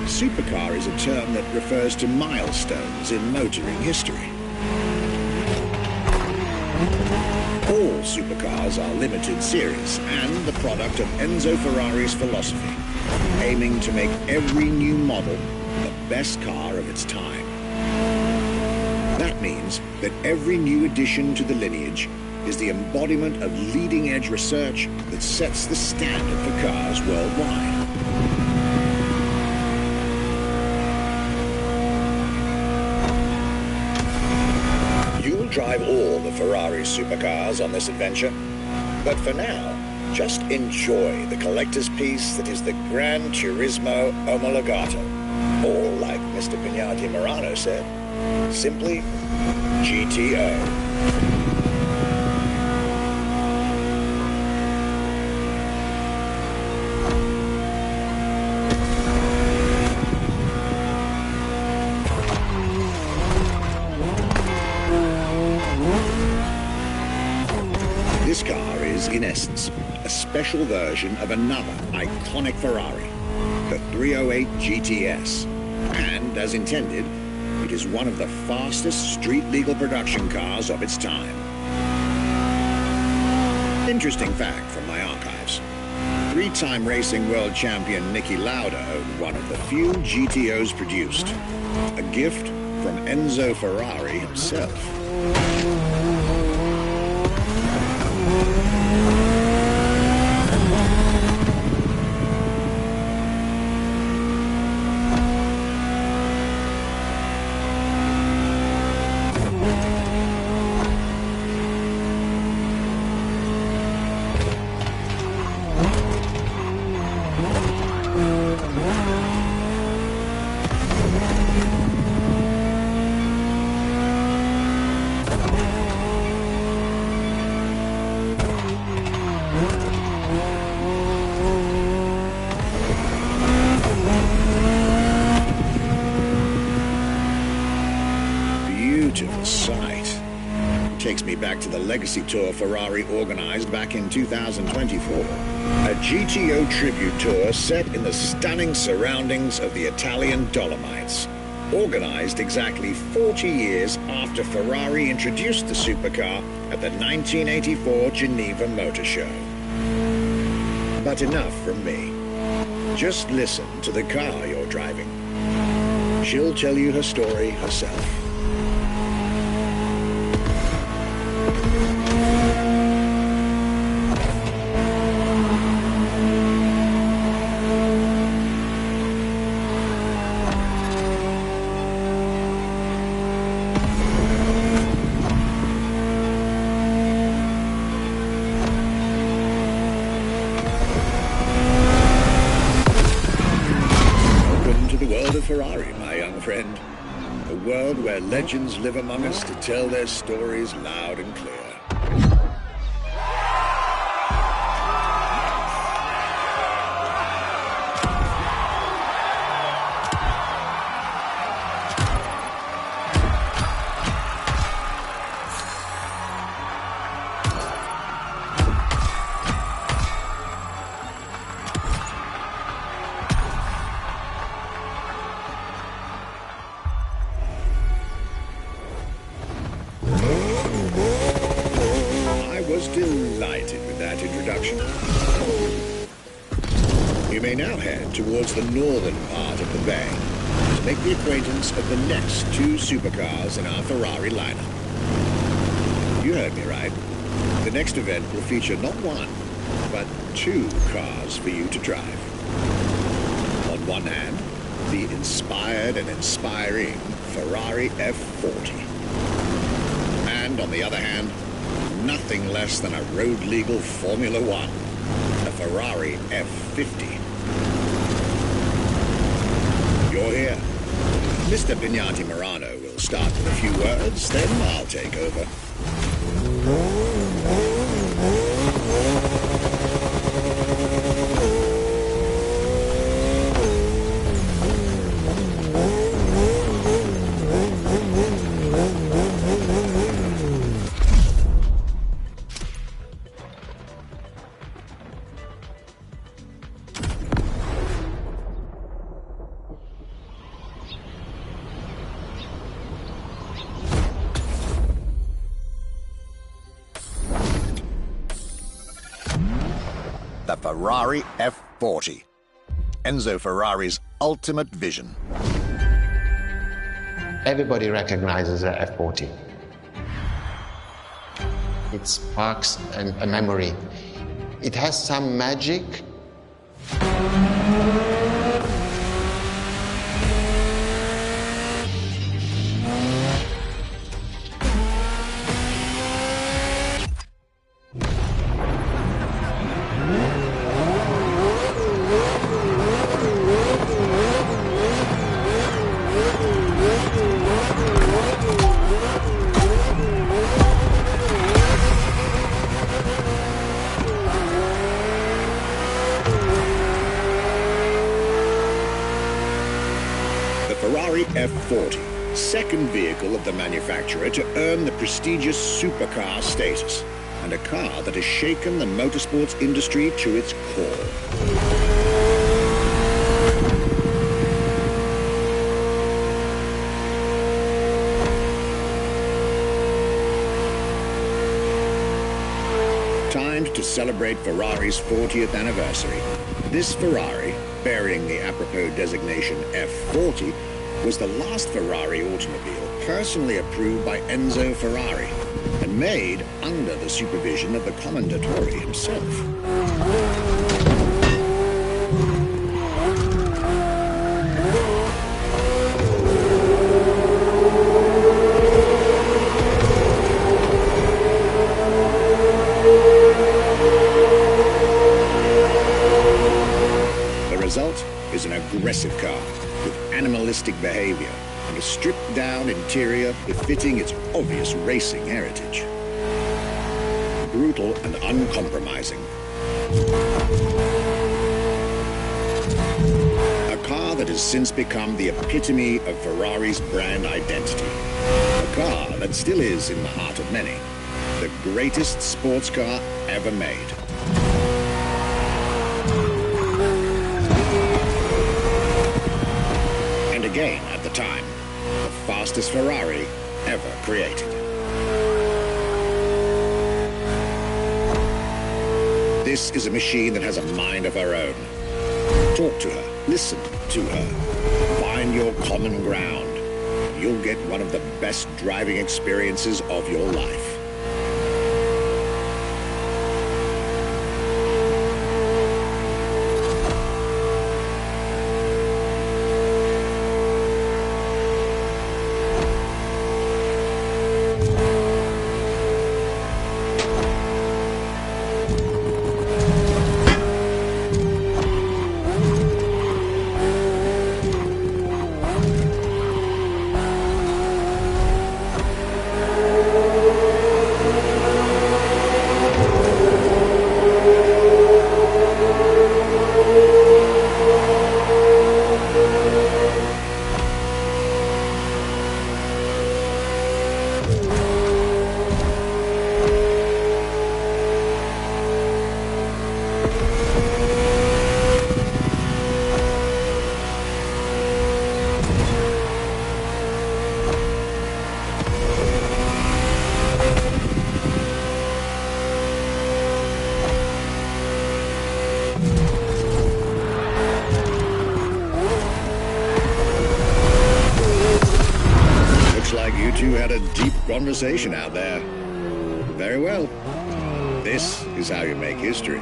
Supercar is a term that refers to milestones in motoring history. All supercars are limited series and the product of Enzo Ferrari's philosophy, aiming to make every new model the best car of its time. That means that every new addition to the lineage is the embodiment of leading-edge research that sets the standard for cars worldwide. You'll drive all the Ferrari supercars on this adventure, but for now, just enjoy the collector's piece that is the Gran Turismo Omologato, or like Mr. Pignati Morano said, simply GTO. This car is, in essence, a special version of another iconic Ferrari, the 308 GTS. And, as intended, it is one of the fastest street-legal production cars of its time. Interesting fact from my archives. Three-time racing world champion Niki Lauda owned one of the few GTOs produced. A gift from Enzo Ferrari himself. Beautiful sight. Takes me back to the Legacy Tour Ferrari organized back in 2024. A GTO tribute tour set in the stunning surroundings of the Italian Dolomites. Organized exactly 40 years after Ferrari introduced the supercar at the 1984 Geneva Motor Show. But enough from me. Just listen to the car you're driving. She'll tell you her story herself. Ferrari, my young friend. A world where legends live among us to tell their stories loud and clear. Delighted with that introduction. You may now head towards the northern part of the bay to make the acquaintance of the next two supercars in our Ferrari lineup. You heard me right. The next event will feature not one, but two cars for you to drive. On one hand, the inspired and inspiring Ferrari F40. And on the other hand, nothing less than a road-legal Formula One, a Ferrari F50. You're here. Mr. Pignati Morano will start with a few words, then I'll take over. Ferrari F40. Enzo Ferrari's ultimate vision. Everybody recognizes the F40. It sparks a memory. It has some magic. Ferrari F40, second vehicle of the manufacturer to earn the prestigious supercar status, and a car that has shaken the motorsports industry to its core. Timed to celebrate Ferrari's 40th anniversary, this Ferrari, bearing the apropos designation F40, was the last Ferrari automobile personally approved by Enzo Ferrari and made under the supervision of the Commendatore himself. The result is an aggressive car with animalistic behavior and a stripped-down interior befitting its obvious racing heritage. Brutal and uncompromising. A car that has since become the epitome of Ferrari's brand identity. A car that still is in the heart of many, the greatest sports car ever made. Again, at the time, the fastest Ferrari ever created. This is a machine that has a mind of her own. Talk to her, listen to her, find your common ground. You'll get one of the best driving experiences of your life. You two had a deep conversation out there. Very well. This is how you make history.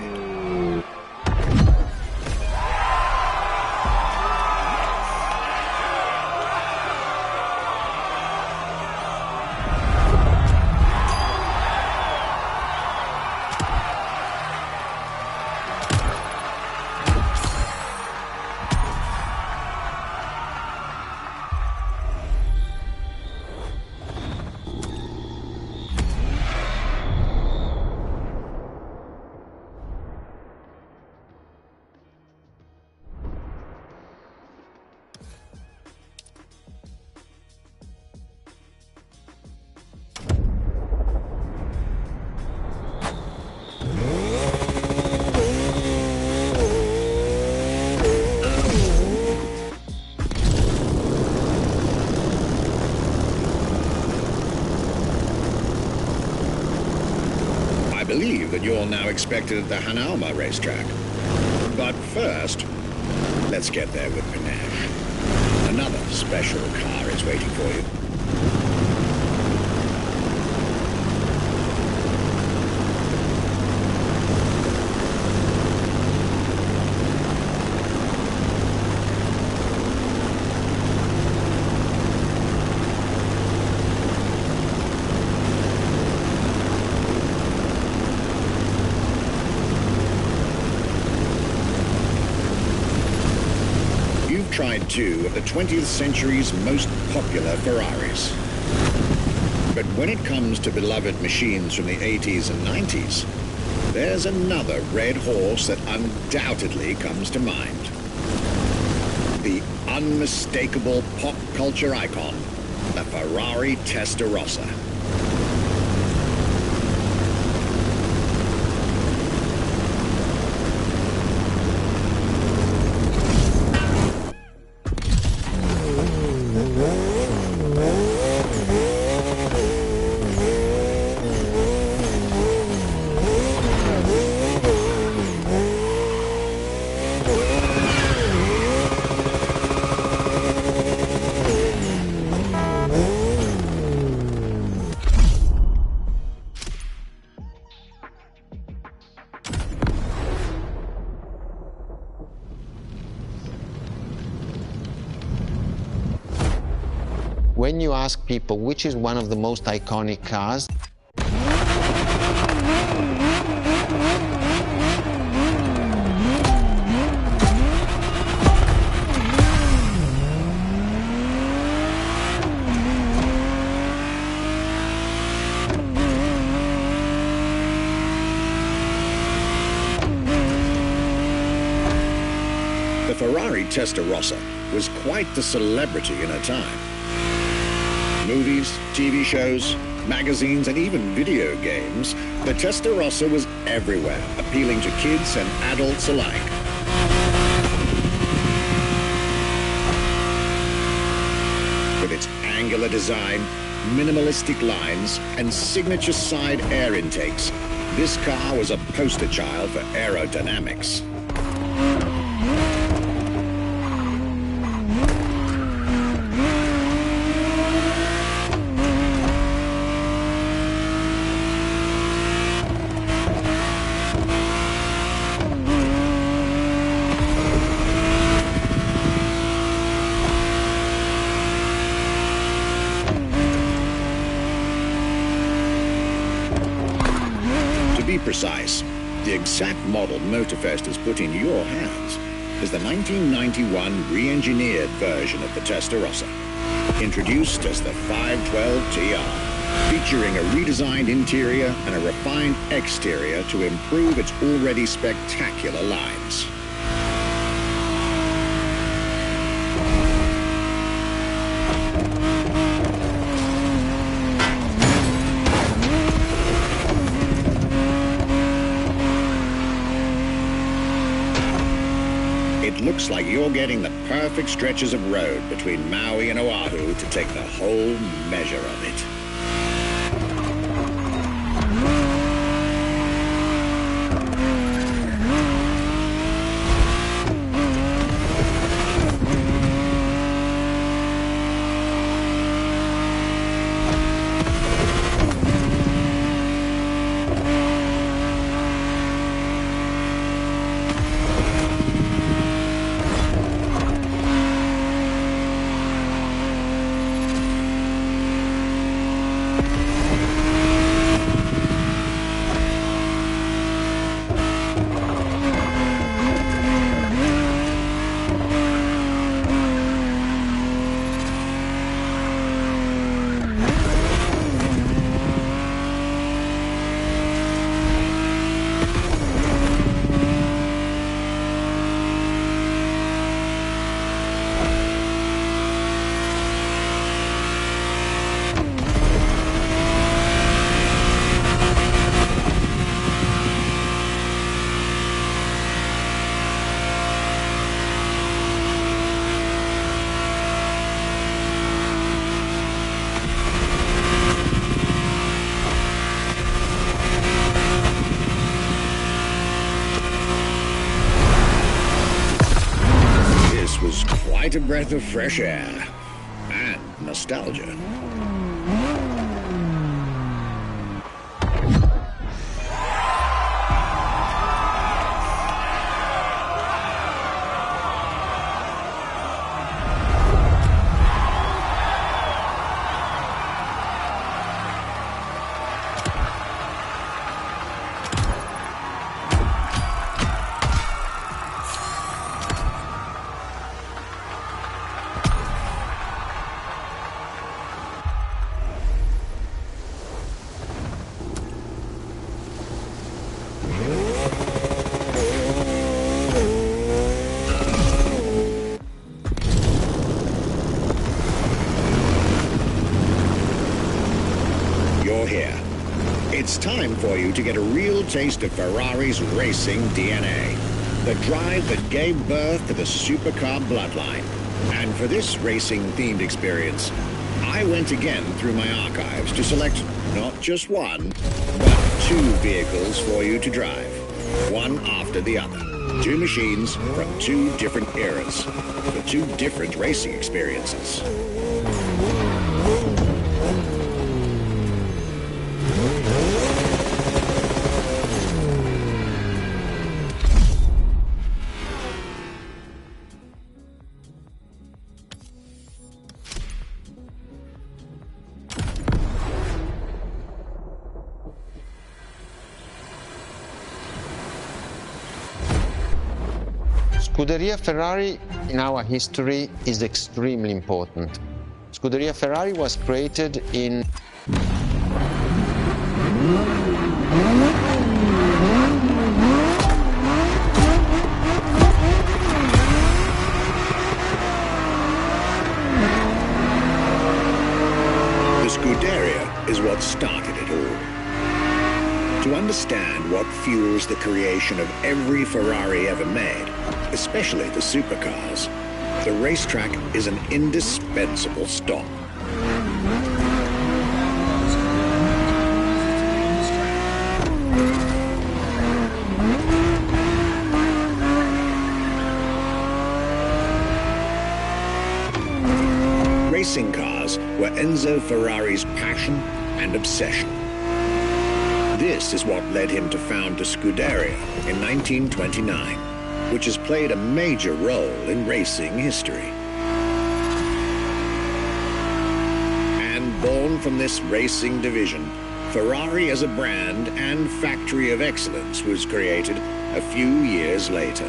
I believe that you're now expected at the Hanauma racetrack. But first, let's get there with panache. Another special car is waiting for you. Tried two of the 20th century's most popular Ferraris. But when it comes to beloved machines from the 80s and 90s, there's another red horse that undoubtedly comes to mind. The unmistakable pop culture icon, the Ferrari Testarossa. When you ask people which is one of the most iconic cars, the Ferrari Testarossa was quite the celebrity in her time. Movies, TV shows, magazines, and even video games, the Testarossa was everywhere, appealing to kids and adults alike. With its angular design, minimalistic lines, and signature side air intakes, this car was a poster child for aerodynamics. To be precise, the exact model Motorfest has put in your hands is the 1991 re-engineered version of the Testarossa, introduced as the 512 TR, featuring a redesigned interior and a refined exterior to improve its already spectacular lines. It looks like you're getting the perfect stretches of road between Maui and Oahu to take the whole measure of it. breath of fresh air and nostalgia. Here. It's time for you to get a real taste of Ferrari's racing DNA. The drive that gave birth to the supercar bloodline. And for this racing-themed experience, I went again through my archives to select not just one, but two vehicles for you to drive. One after the other. Two machines from two different eras, for two different racing experiences. Scuderia Ferrari in our history is extremely important. Scuderia Ferrari was created in The Scuderia is what started it all. To understand what fuels the creation of every Ferrari ever made, especially the supercars, the racetrack is an indispensable stop. Racing cars were Enzo Ferrari's passion and obsession. This is what led him to found the Scuderia in 1929. Which has played a major role in racing history. And born from this racing division, Ferrari as a brand and factory of excellence was created a few years later.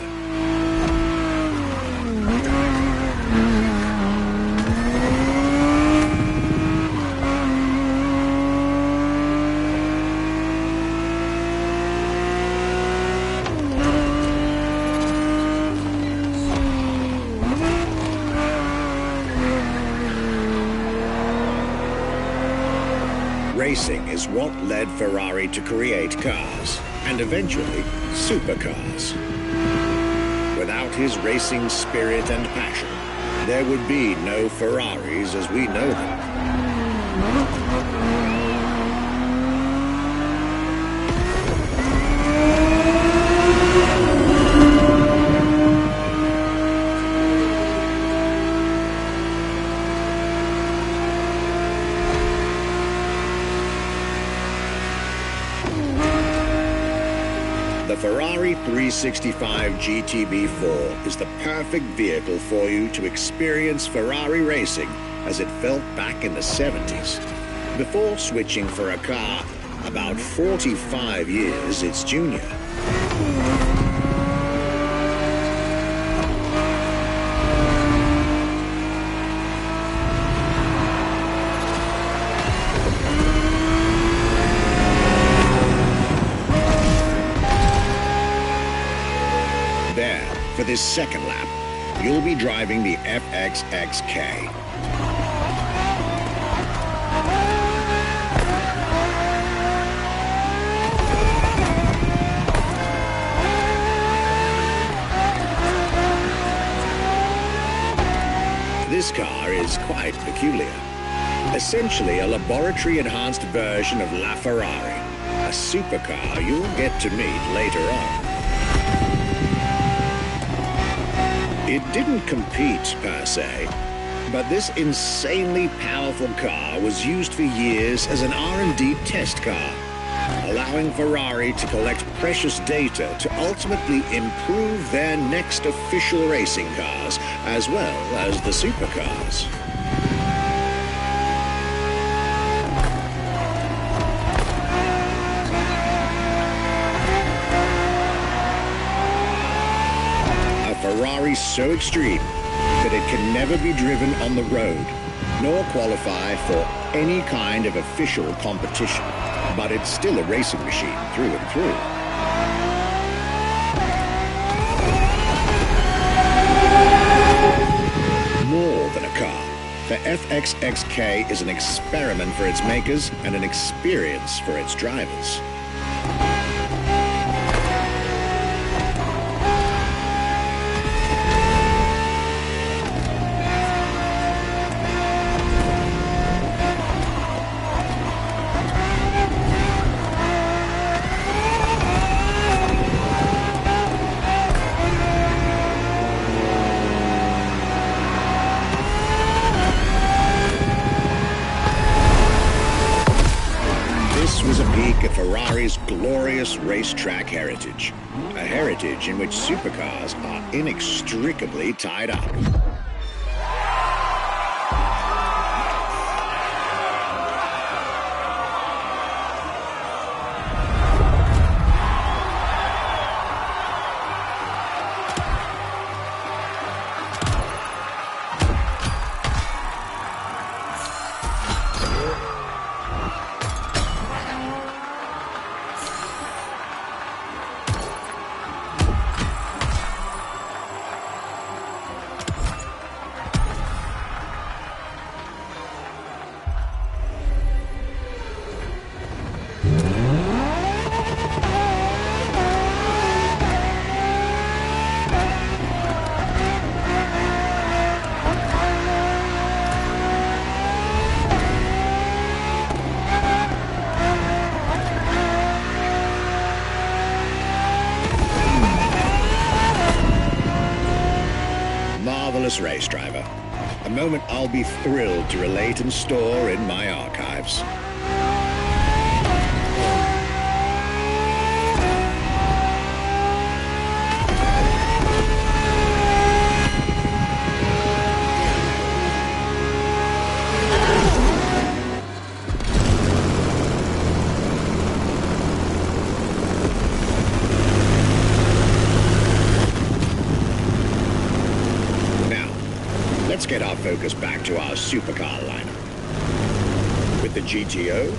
Racing is what led Ferrari to create cars, and eventually supercars. Without his racing spirit and passion, there would be no Ferraris as we know them. The Ferrari 365 GTB4 is the perfect vehicle for you to experience Ferrari racing as it felt back in the 70s, before switching for a car about 45 years its junior. For this second lap, you'll be driving the FXXK. This car is quite peculiar. Essentially a laboratory-enhanced version of La Ferrari, a supercar you'll get to meet later on. It didn't compete, per se, but this insanely powerful car was used for years as an R&D test car, allowing Ferrari to collect precious data to ultimately improve their next official racing cars, as well as the supercars. A Ferrari so extreme that it can never be driven on the road, nor qualify for any kind of official competition. But it's still a racing machine through and through. More than a car, the FXXK is an experiment for its makers and an experience for its drivers. This was a peek at Ferrari's glorious racetrack heritage. A heritage in which supercars are inextricably tied up. Marvelous race driver. A moment I'll be thrilled to relate and store in my archives. Let's get our focus back to our supercar lineup. With the GTO,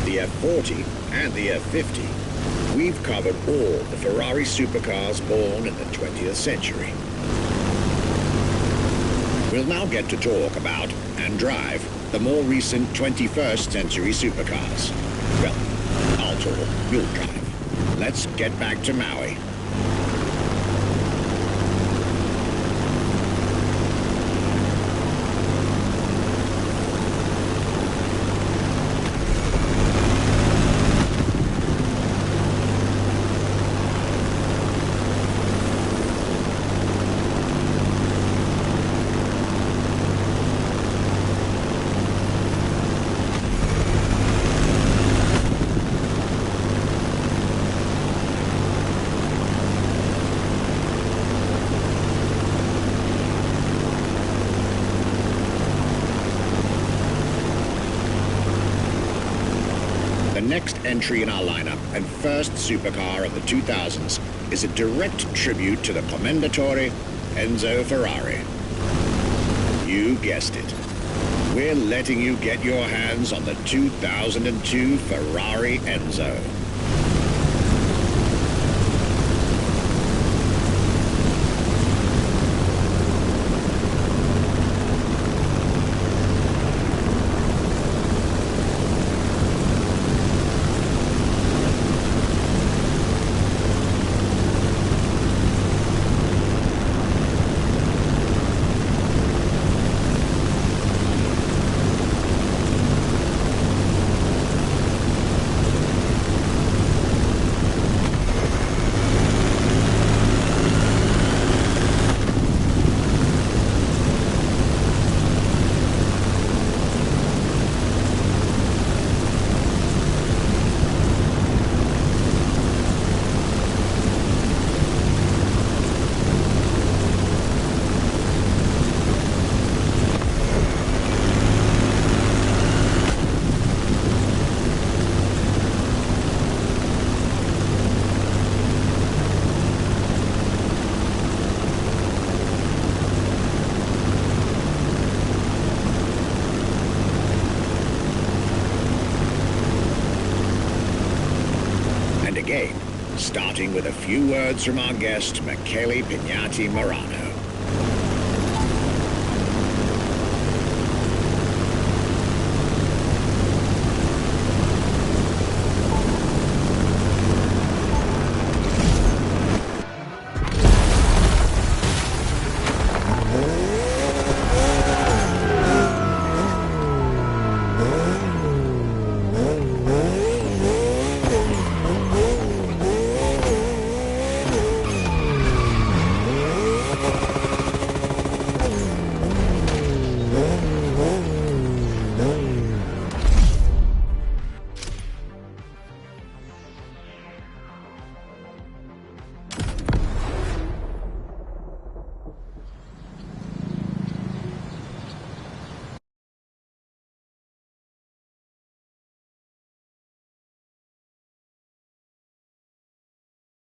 the F40, and the F50, we've covered all the Ferrari supercars born in the 20th century. We'll now get to talk about and drive the more recent 21st century supercars. Well, I'll talk, you'll drive. Let's get back to Maui. The next entry in our lineup and first supercar of the 2000s is a direct tribute to the Commendatore Enzo Ferrari. You guessed it. We're letting you get your hands on the 2002 Ferrari Enzo. starting with a few words from our guest, Michele Pignati Morano.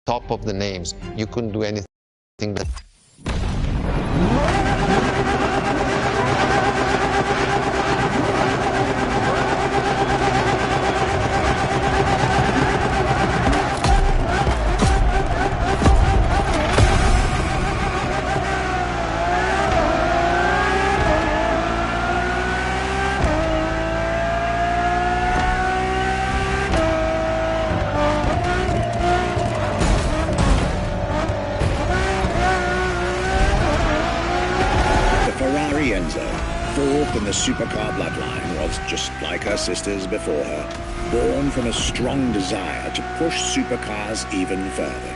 Top of the names. You couldn't do anything but fourth in the supercar bloodline, was just like her sisters before her, born from a strong desire to push supercars even further.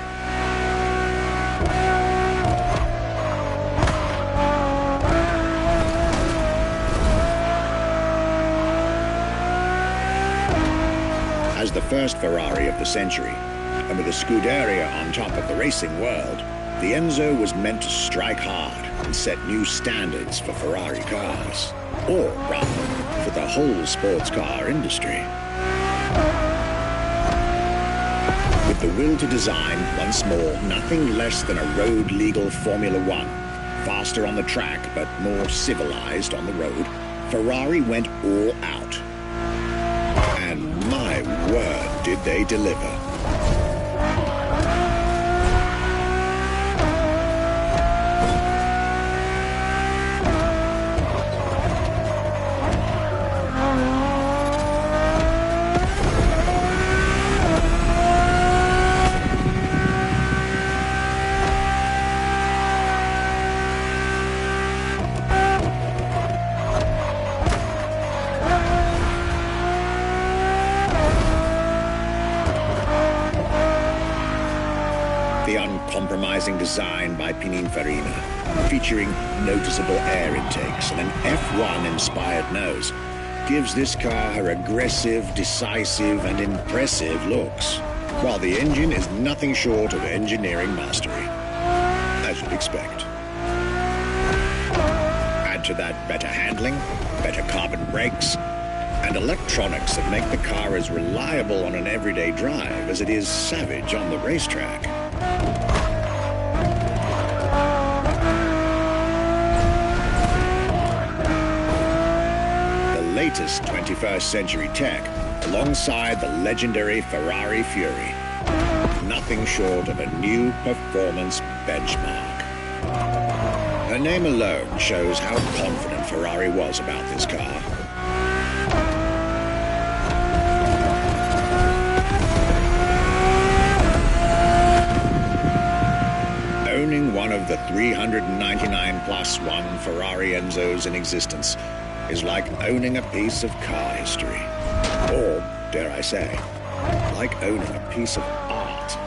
As the first Ferrari of the century, and with a Scuderia on top of the racing world, the Enzo was meant to strike hard and set new standards for Ferrari cars, or rather, for the whole sports car industry. With the will to design, once more, nothing less than a road-legal Formula One, faster on the track but more civilized on the road, Ferrari went all out. And my word, did they deliver. The uncompromising design by Pininfarina, featuring noticeable air intakes and an F1-inspired nose, gives this car her aggressive, decisive, and impressive looks, while the engine is nothing short of engineering mastery, as you'd expect. Add to that better handling, better carbon brakes, and electronics that make the car as reliable on an everyday drive as it is savage on the racetrack. The latest 21st century tech, alongside the legendary Ferrari Fury, nothing short of a new performance benchmark. Her name alone shows how confident Ferrari was about this car. Owning one of the 399 plus one Ferrari Enzos in existence is like owning a piece of car history. Or, dare I say, like owning a piece of art.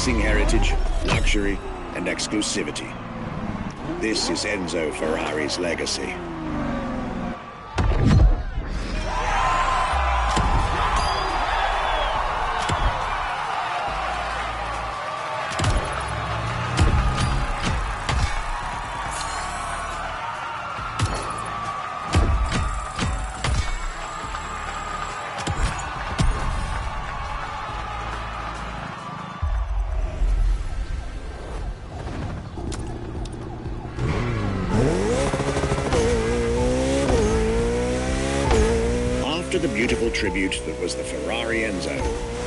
Heritage, luxury, and exclusivity. This is Enzo Ferrari's legacy. beautiful tribute that was the Ferrari Enzo,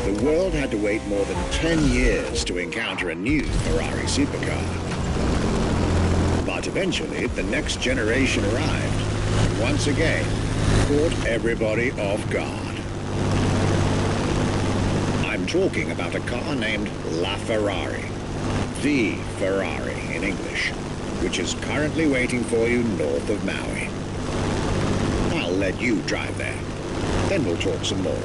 the world had to wait more than 10 years to encounter a new Ferrari supercar. But eventually, the next generation arrived, and once again, caught everybody off guard. I'm talking about a car named La Ferrari, the Ferrari in English, which is currently waiting for you north of Maui. I'll let you drive there, then we'll talk some more.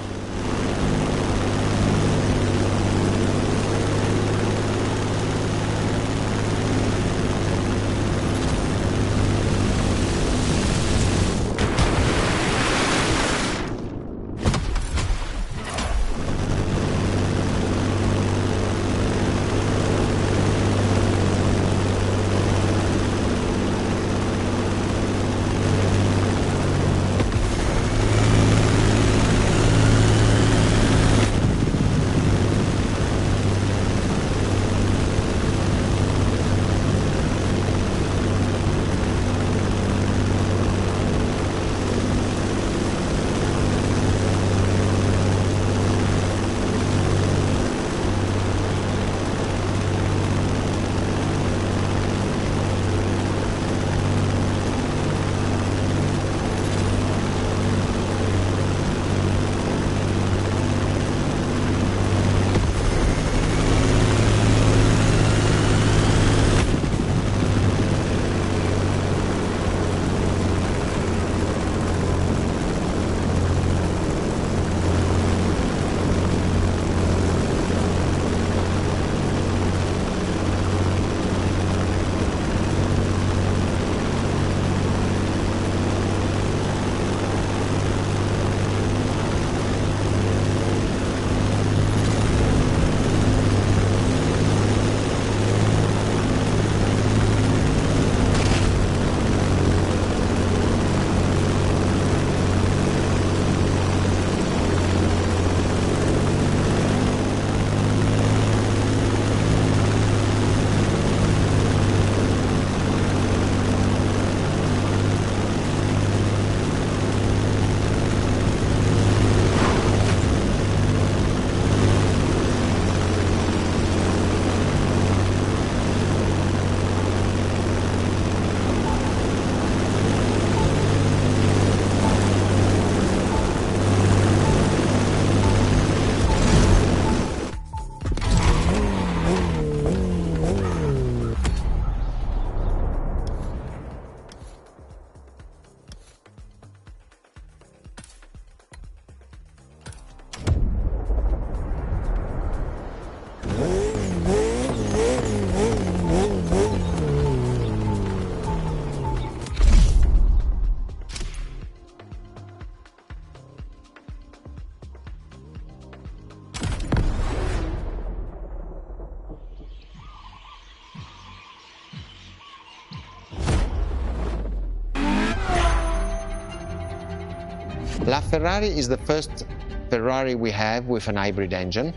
La Ferrari is the first Ferrari we have with an hybrid engine.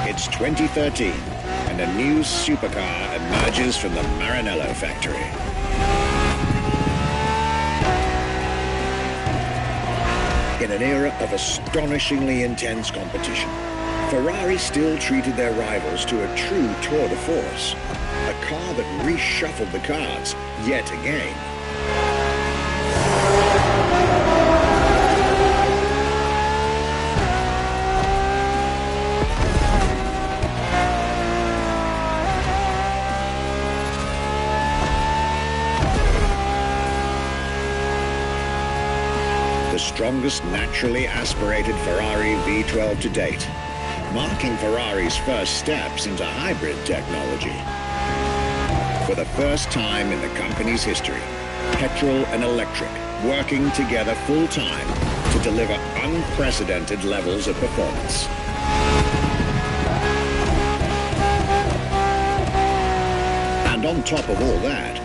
It's 2013, and a new supercar emerges from the Maranello factory. In an era of astonishingly intense competition, Ferrari still treated their rivals to a true tour de force, a car that reshuffled the cards yet again. The strongest naturally aspirated Ferrari V12 to date, marking Ferrari's first steps into hybrid technology. For the first time in the company's history, petrol and electric working together full-time to deliver unprecedented levels of performance. And on top of all that,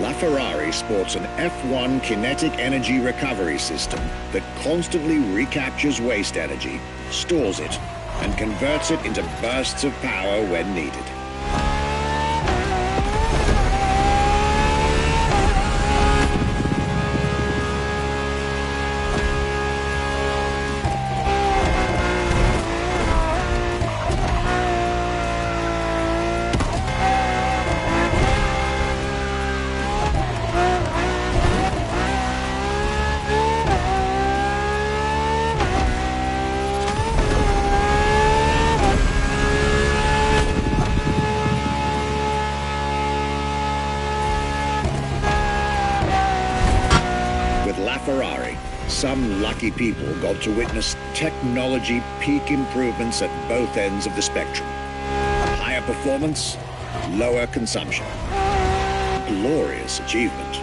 LaFerrari sports an F1 kinetic energy recovery system that constantly recaptures waste energy, stores it, and converts it into bursts of power when needed. Ferrari, some lucky people got to witness technology peak improvements at both ends of the spectrum. Higher performance, lower consumption. Glorious achievement.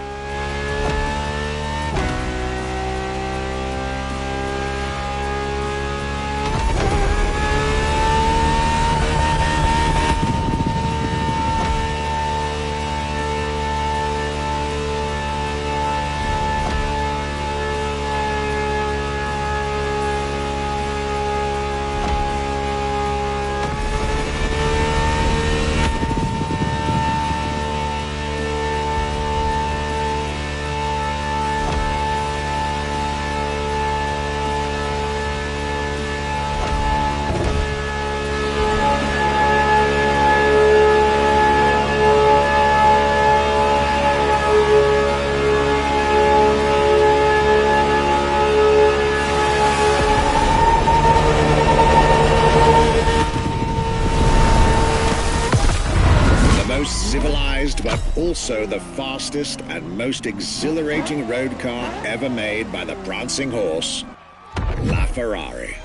Civilized, but also the fastest and most exhilarating road car ever made by the prancing horse, LaFerrari.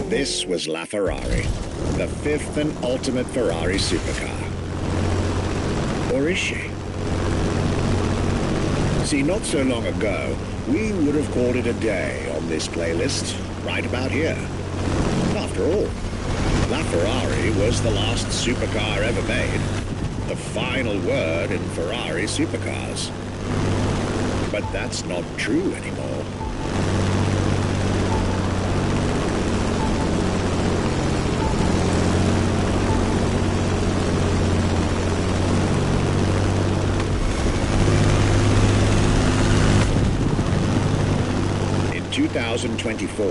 This was LaFerrari, the fifth and ultimate Ferrari supercar. Or is she? See, not so long ago, we would have called it a day on this playlist, right about here. After all, LaFerrari was the last supercar ever made, the final word in Ferrari supercars. But that's not true anymore. In 2024,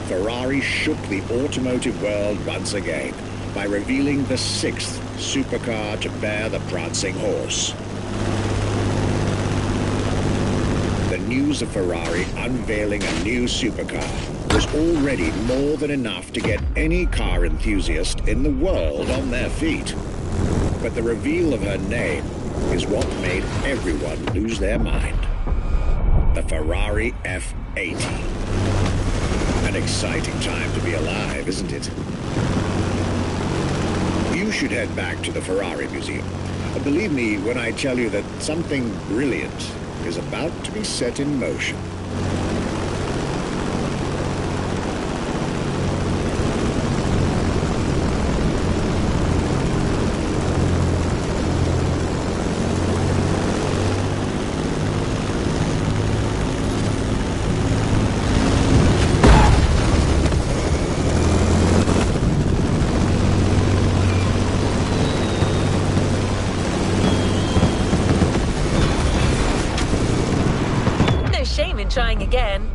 Ferrari shook the automotive world once again by revealing the sixth supercar to bear the prancing horse. The news of Ferrari unveiling a new supercar was already more than enough to get any car enthusiast in the world on their feet. But the reveal of her name is what made everyone lose their mind. The Ferrari F80. An exciting time to be alive, isn't it? You should head back to the Ferrari Museum. Believe me when I tell you that something brilliant is about to be set in motion. Shame in trying again.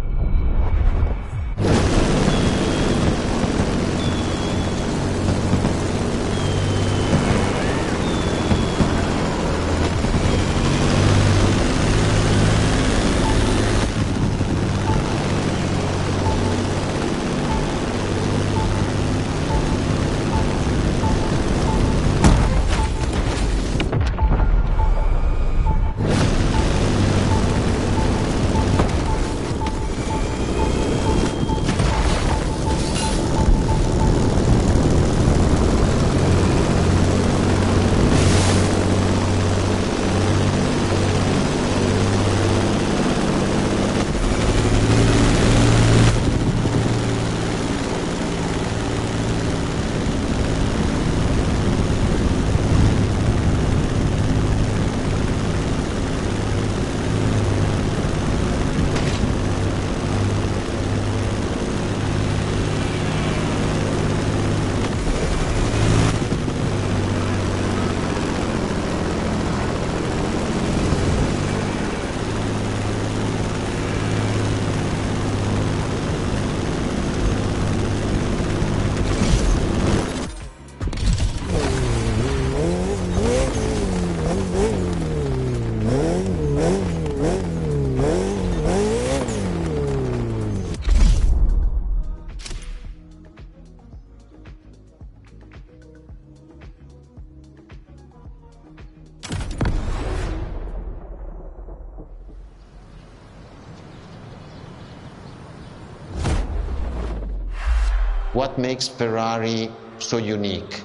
What makes Ferrari so unique?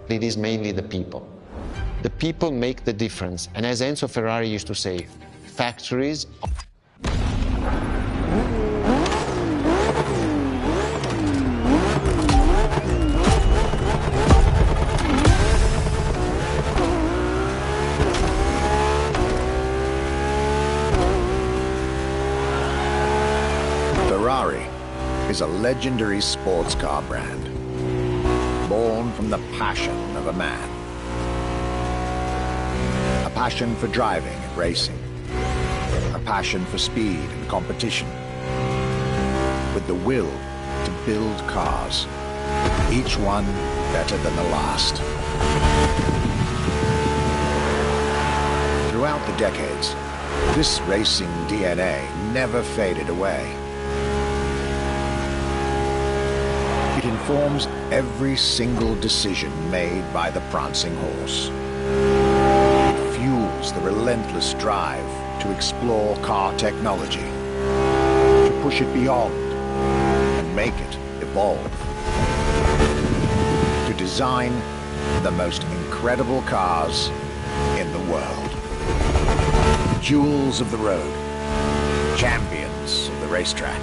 It is mainly the people. The people make the difference. And as Enzo Ferrari used to say, factories Ferrari is a legendary sports car brand, born from the passion of a man. A passion for driving and racing. A passion for speed and competition. With the will to build cars, each one better than the last. Throughout the decades, this racing DNA never faded away. It informs every single decision made by the prancing horse. It fuels the relentless drive to explore car technology, to push it beyond and make it evolve, to design the most incredible cars in the world. Jewels of the road, champions of the racetrack.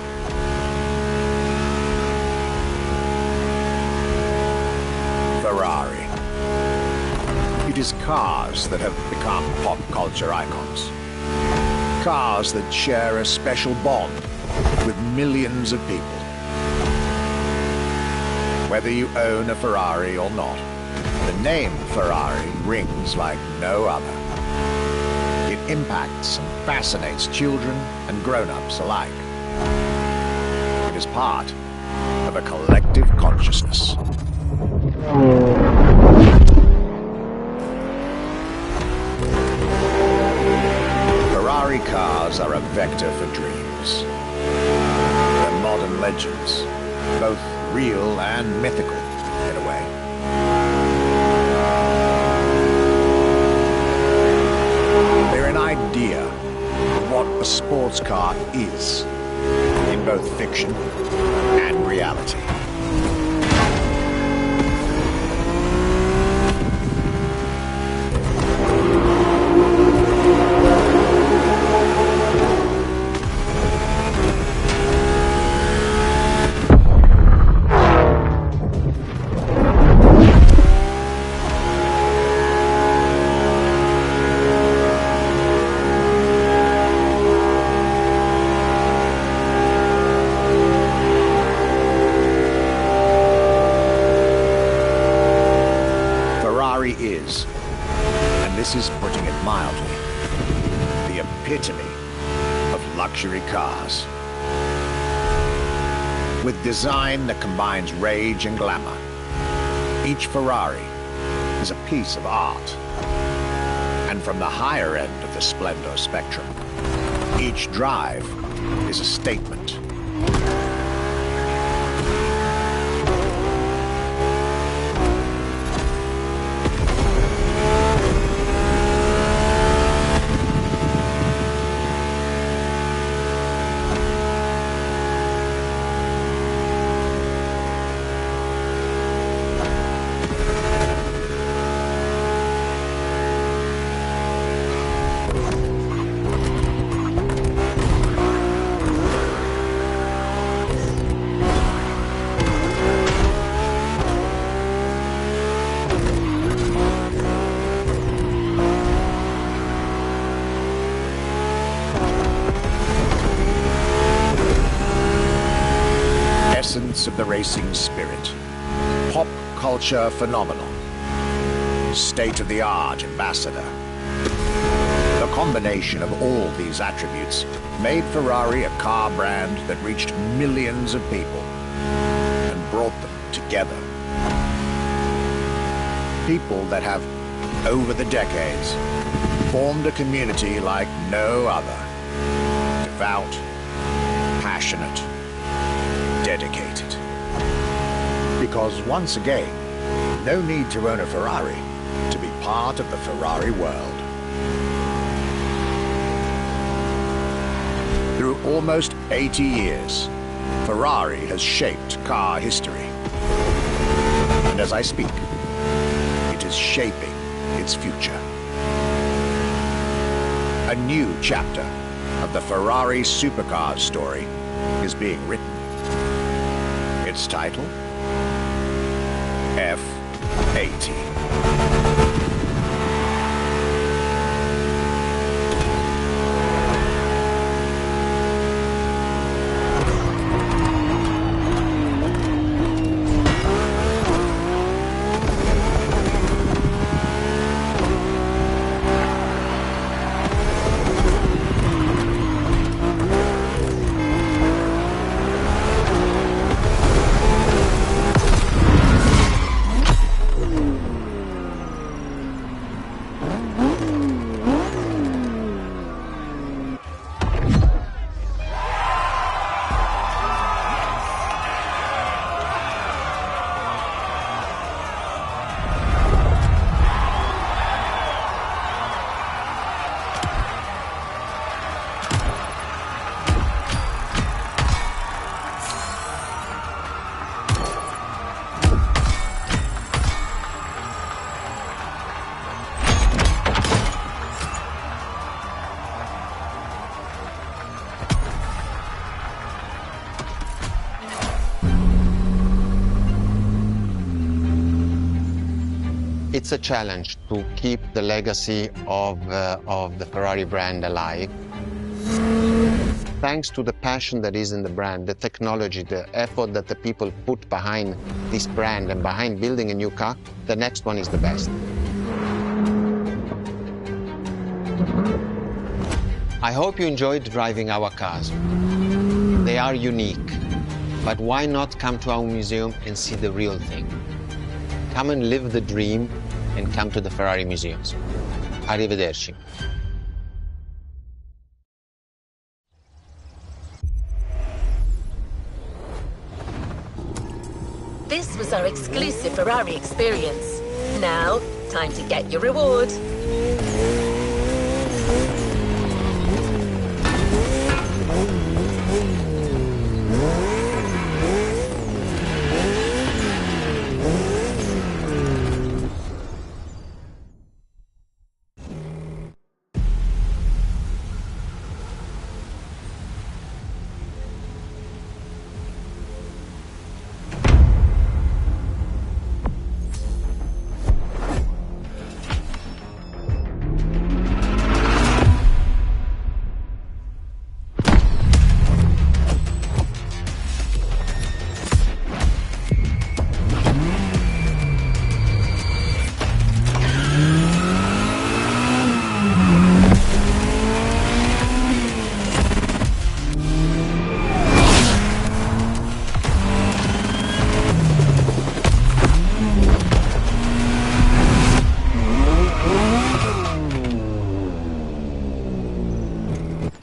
Ferrari. It is cars that have become pop culture icons. Cars that share a special bond with millions of people. Whether you own a Ferrari or not, the name Ferrari rings like no other. It impacts and fascinates children and grown-ups alike. It is part of a collective consciousness. Ferrari cars are a vector for dreams. They're modern legends, both real and mythical in a way. They're an idea of what a sports car is, in both fiction and reality. Is, and this is putting it mildly, the epitome of luxury cars. With design that combines rage and glamour, each Ferrari is a piece of art. And from the higher end of the splendor spectrum, each drive is a statement. Essence of the racing spirit, pop culture phenomenon, state-of-the-art ambassador. The combination of all these attributes made Ferrari a car brand that reached millions of people and brought them together. People that have, over the decades, formed a community like no other. Devout, passionate, dedicated. Because once again, no need to own a Ferrari to be part of the Ferrari world. Through almost 80 years, Ferrari has shaped car history. And as I speak, it is shaping its future. A new chapter of the Ferrari supercars story is being written. Its title? F80. It's a challenge to keep the legacy of the Ferrari brand alive. Thanks to the passion that is in the brand, the technology, the effort that the people put behind this brand and behind building a new car, the next one is the best. I hope you enjoyed driving our cars. They are unique, but why not come to our museum and see the real thing? Come and live the dream and come to the Ferrari museums. Arrivederci. This was our exclusive Ferrari experience. Now, time to get your reward.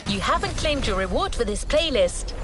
You haven't claimed your reward for this playlist.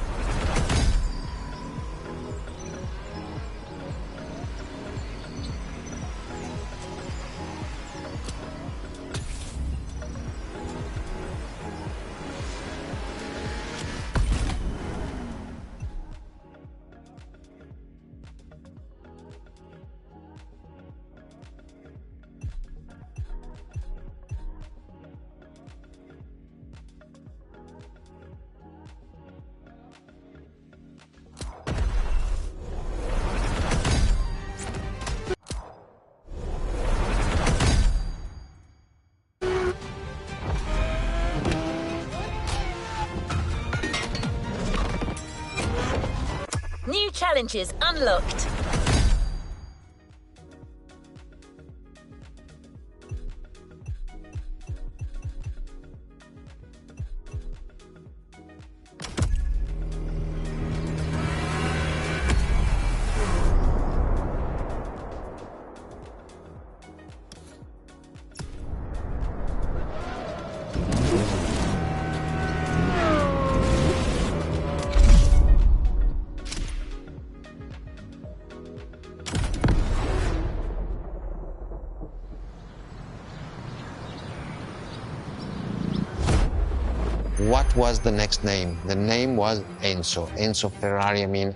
New challenges unlocked. what was the next name? The name was Enzo. Enzo Ferrari, I mean,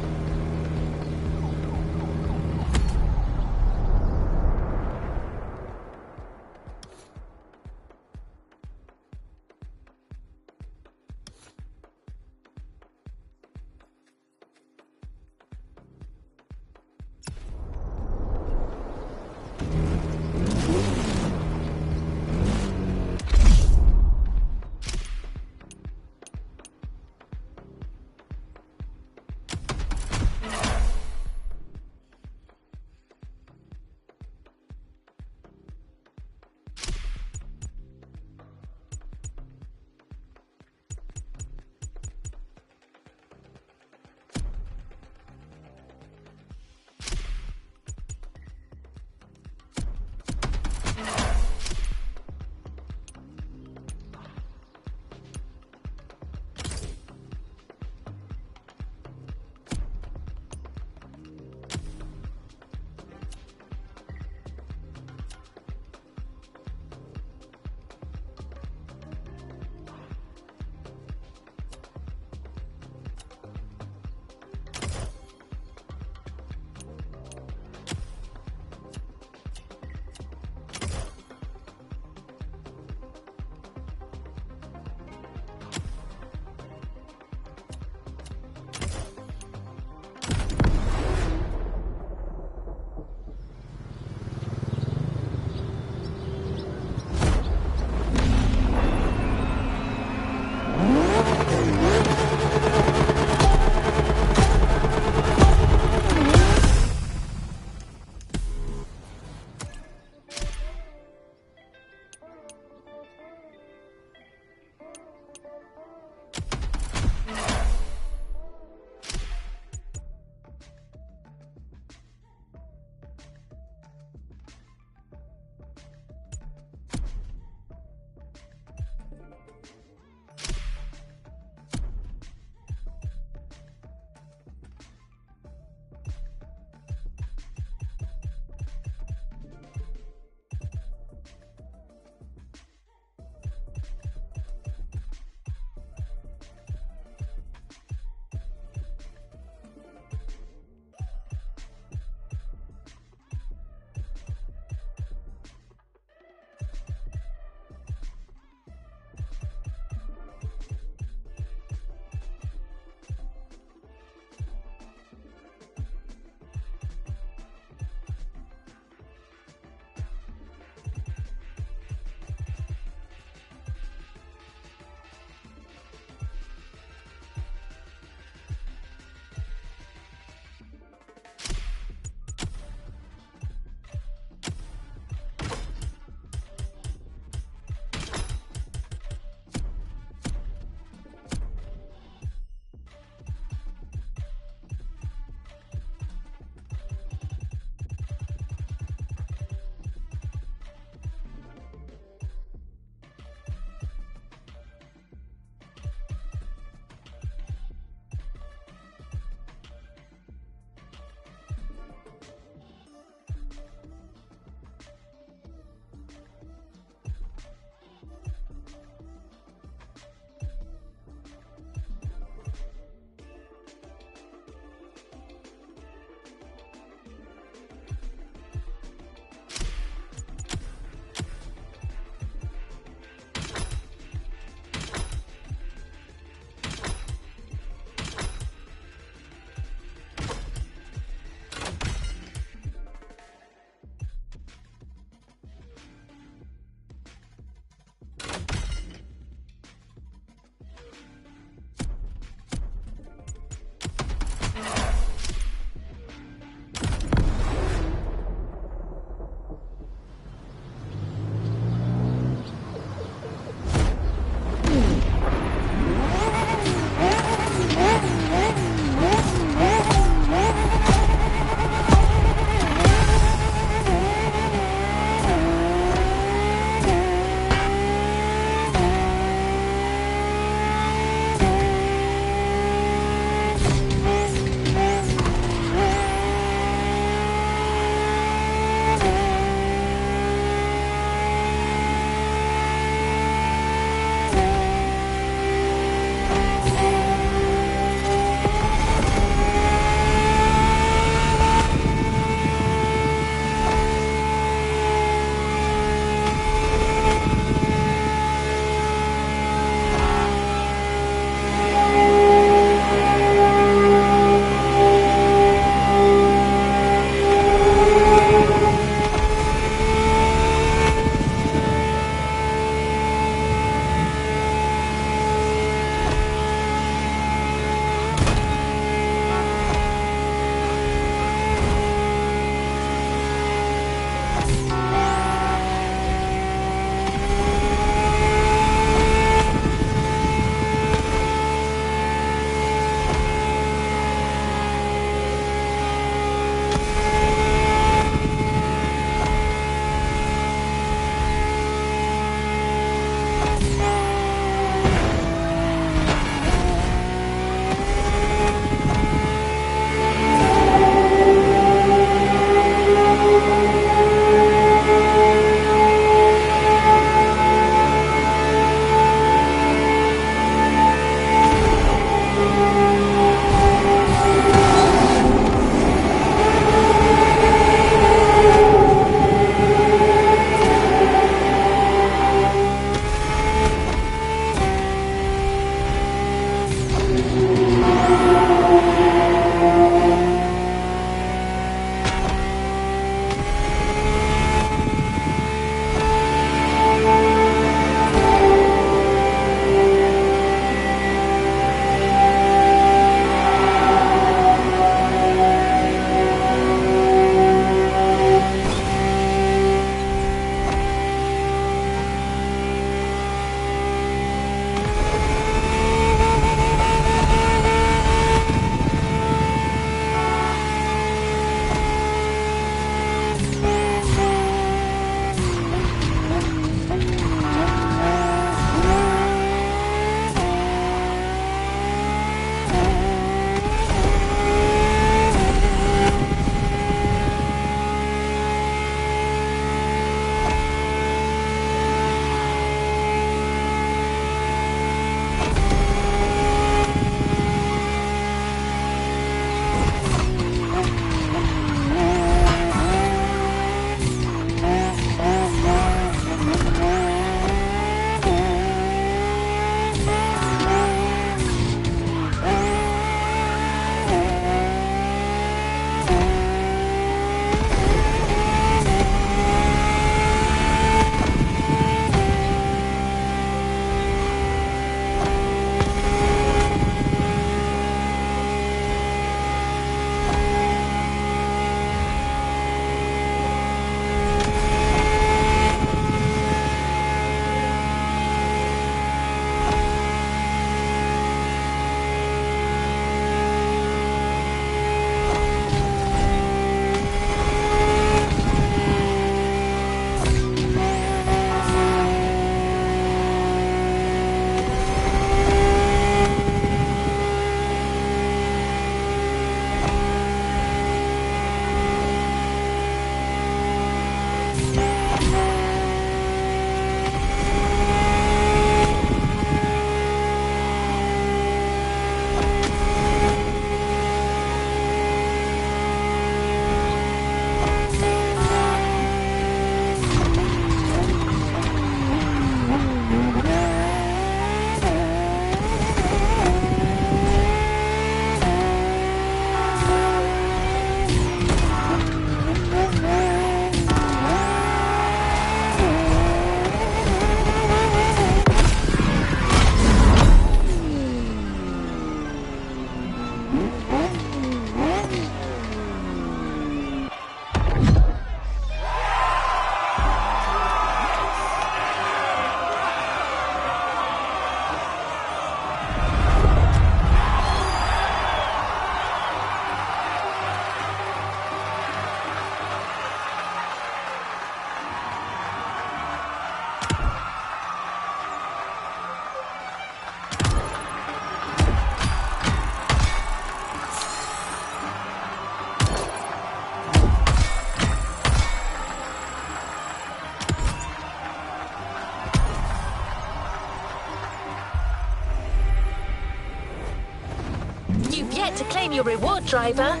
your reward, driver.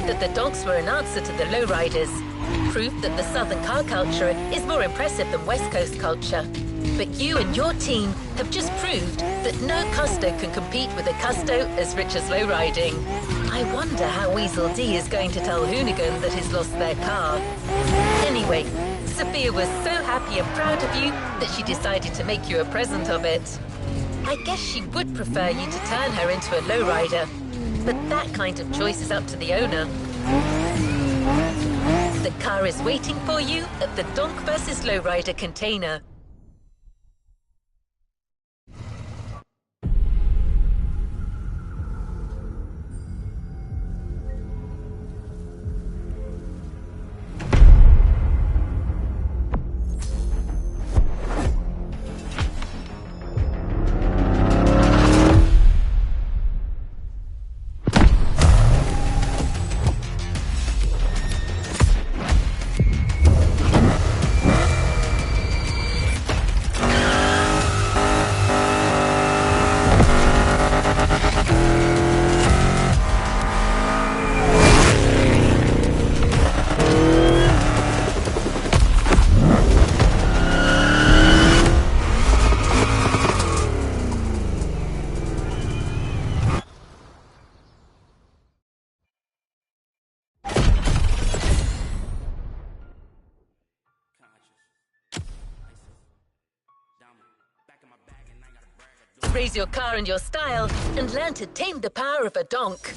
That the donks were an answer to the lowriders, proof that the southern car culture is more impressive than West Coast culture. But you and your team have just proved that no custo can compete with a custo as rich as lowriding. I wonder how Weasel D is going to tell Hoonigan that he's lost their car. Anyway, Sophia was so happy and proud of you that she decided to make you a present of it. I guess she would prefer you to turn her into a lowrider, but that kind of choice is up to the owner. The car is waiting for you at the Donk vs. Lowrider container. Raise your car and your style, and learn to tame the power of a donk.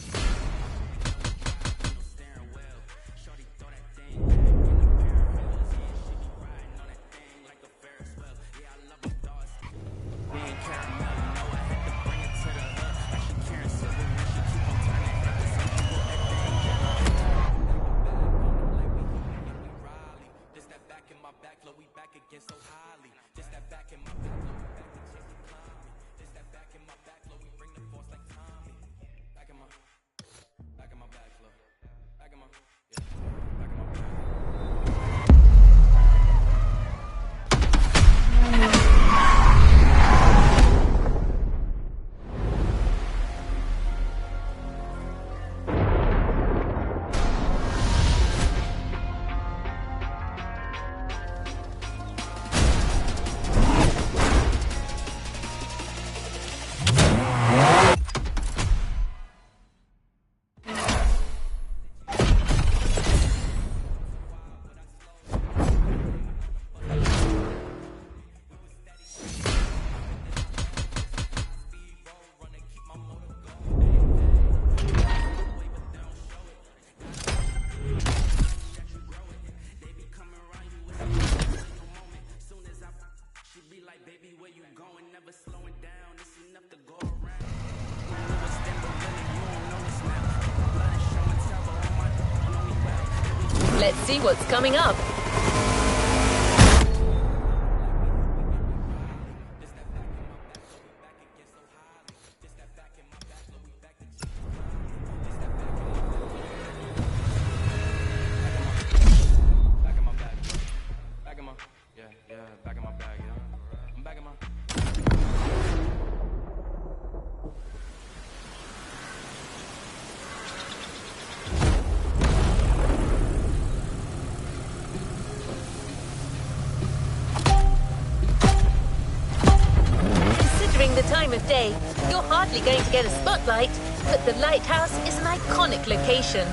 Let's see what's coming up. Time of day, you're hardly going to get a spotlight, but the lighthouse is an iconic location.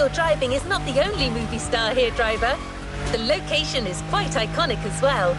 You're driving is not the only movie star here, driver. The location is quite iconic as well.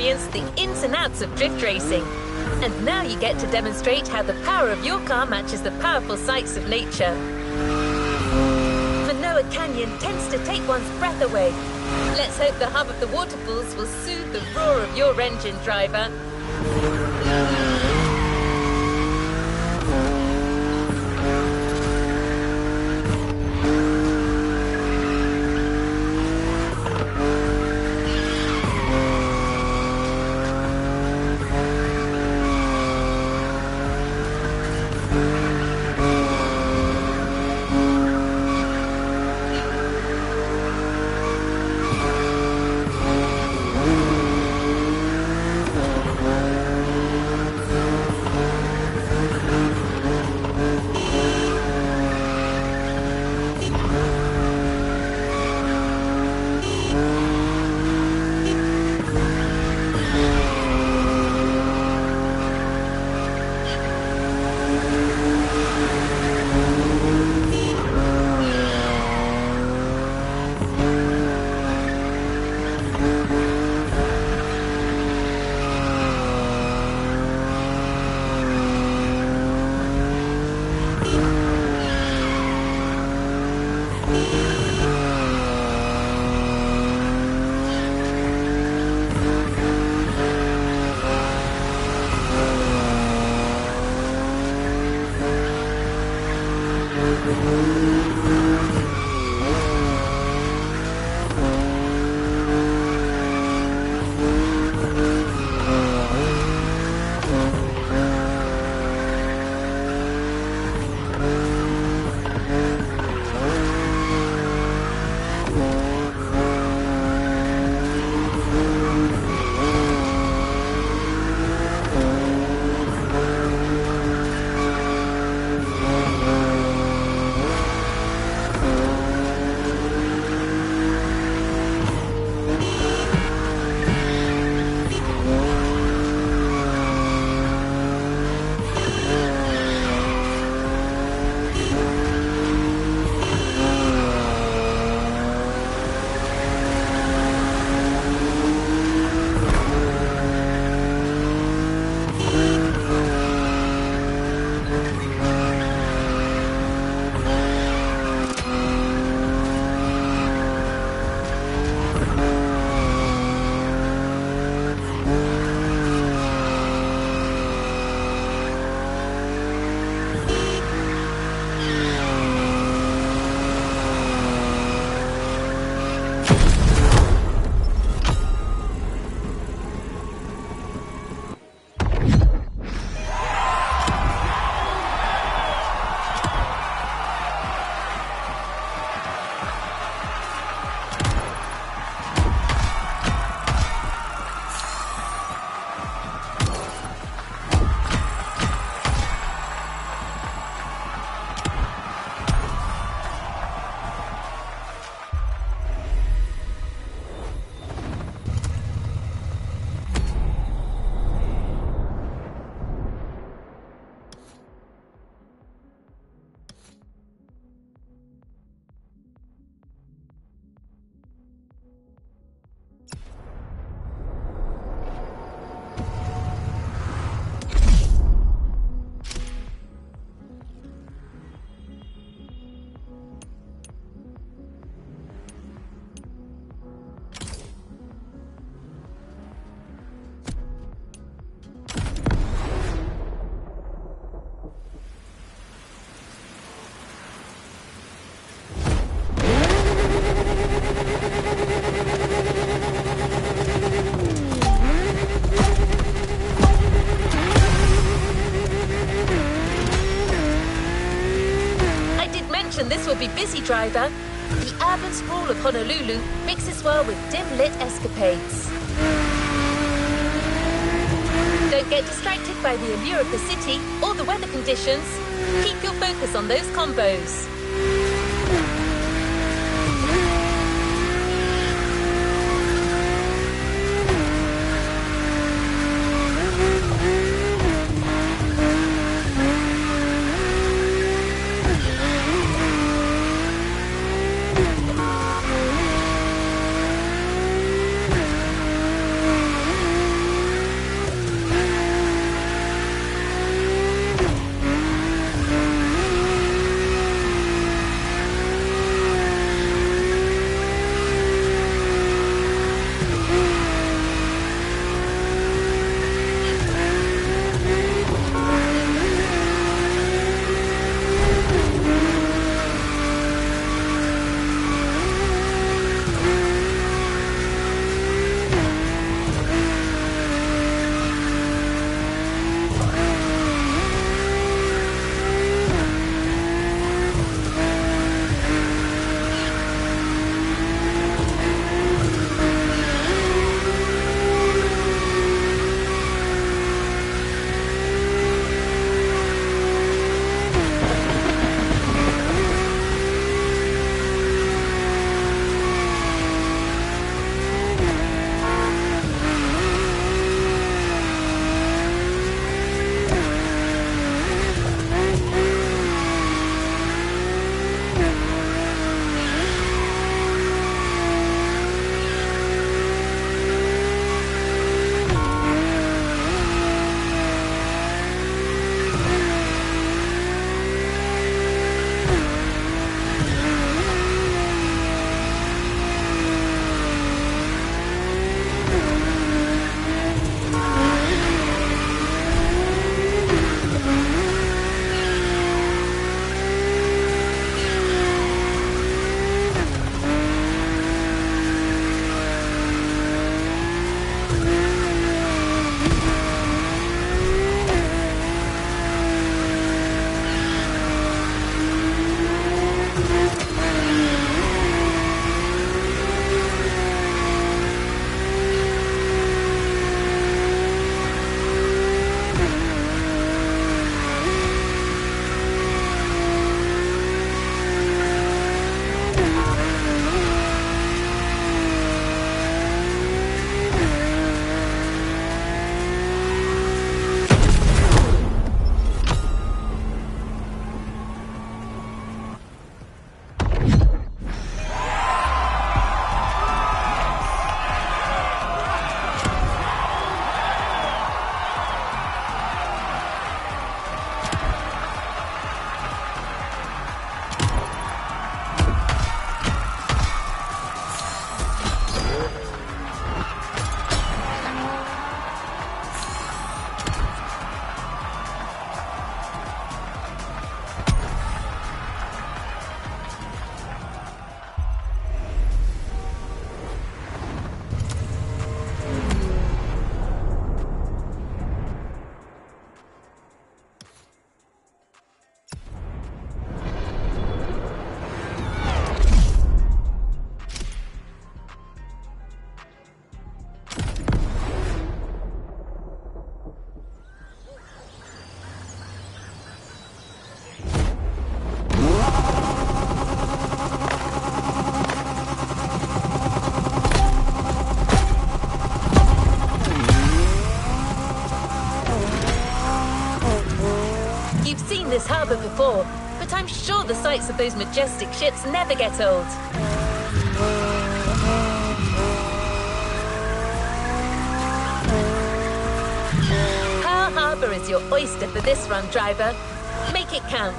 experienced the ins and outs of drift racing. And now you get to demonstrate how the power of your car matches the powerful sights of nature. Manoa Canyon tends to take one's breath away. Let's hope the hum of the waterfalls will soothe the roar of your engine, driver. This will be busy, driver. The urban sprawl of Honolulu mixes well with dim-lit escapades. Don't get distracted by the allure of the city or the weather conditions. Keep your focus on those combos. seen this harbour before, but I'm sure the sights of those majestic ships never get old. Pearl Harbour is your oyster for this run, driver. Make it count.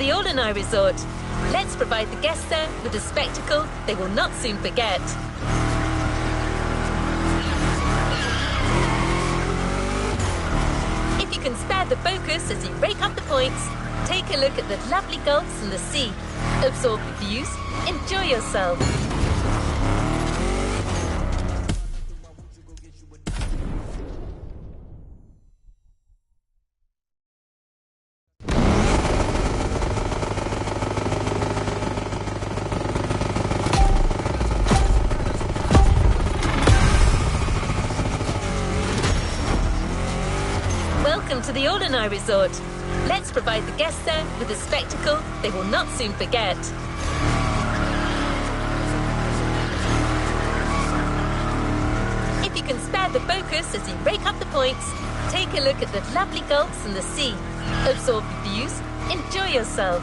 the All-and-I Resort. Let's provide the guests there with a spectacle they will not soon forget. If you can spare the focus as you rake up the points, take a look at the lovely gulfs and the sea. Absorb the views, enjoy yourself. Welcome to the All-and-I Resort. Let's provide the guests there with a spectacle they will not soon forget. the focus as you rake up the points, take a look at the lovely gulfs and the sea. Absorb the views, enjoy yourself.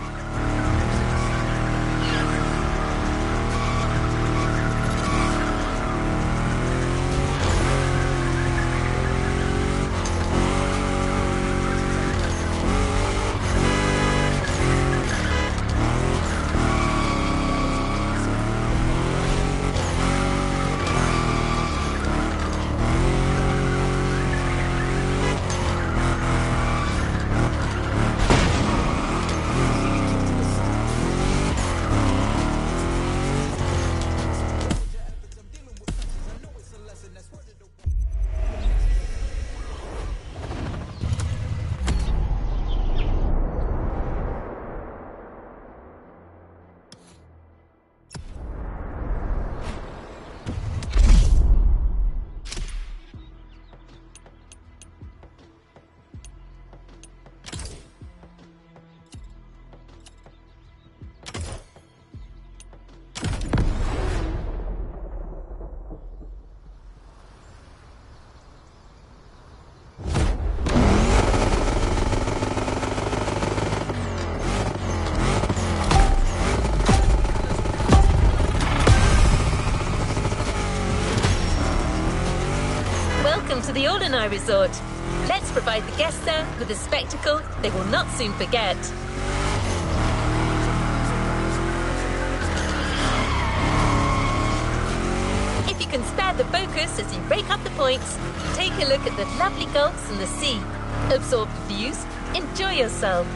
Welcome to the Aldenai Resort. Let's provide the guests there with a spectacle they will not soon forget. If you can spare the focus as you rake up the points, take a look at the lovely gulfs and the sea. Absorb the views, enjoy yourself.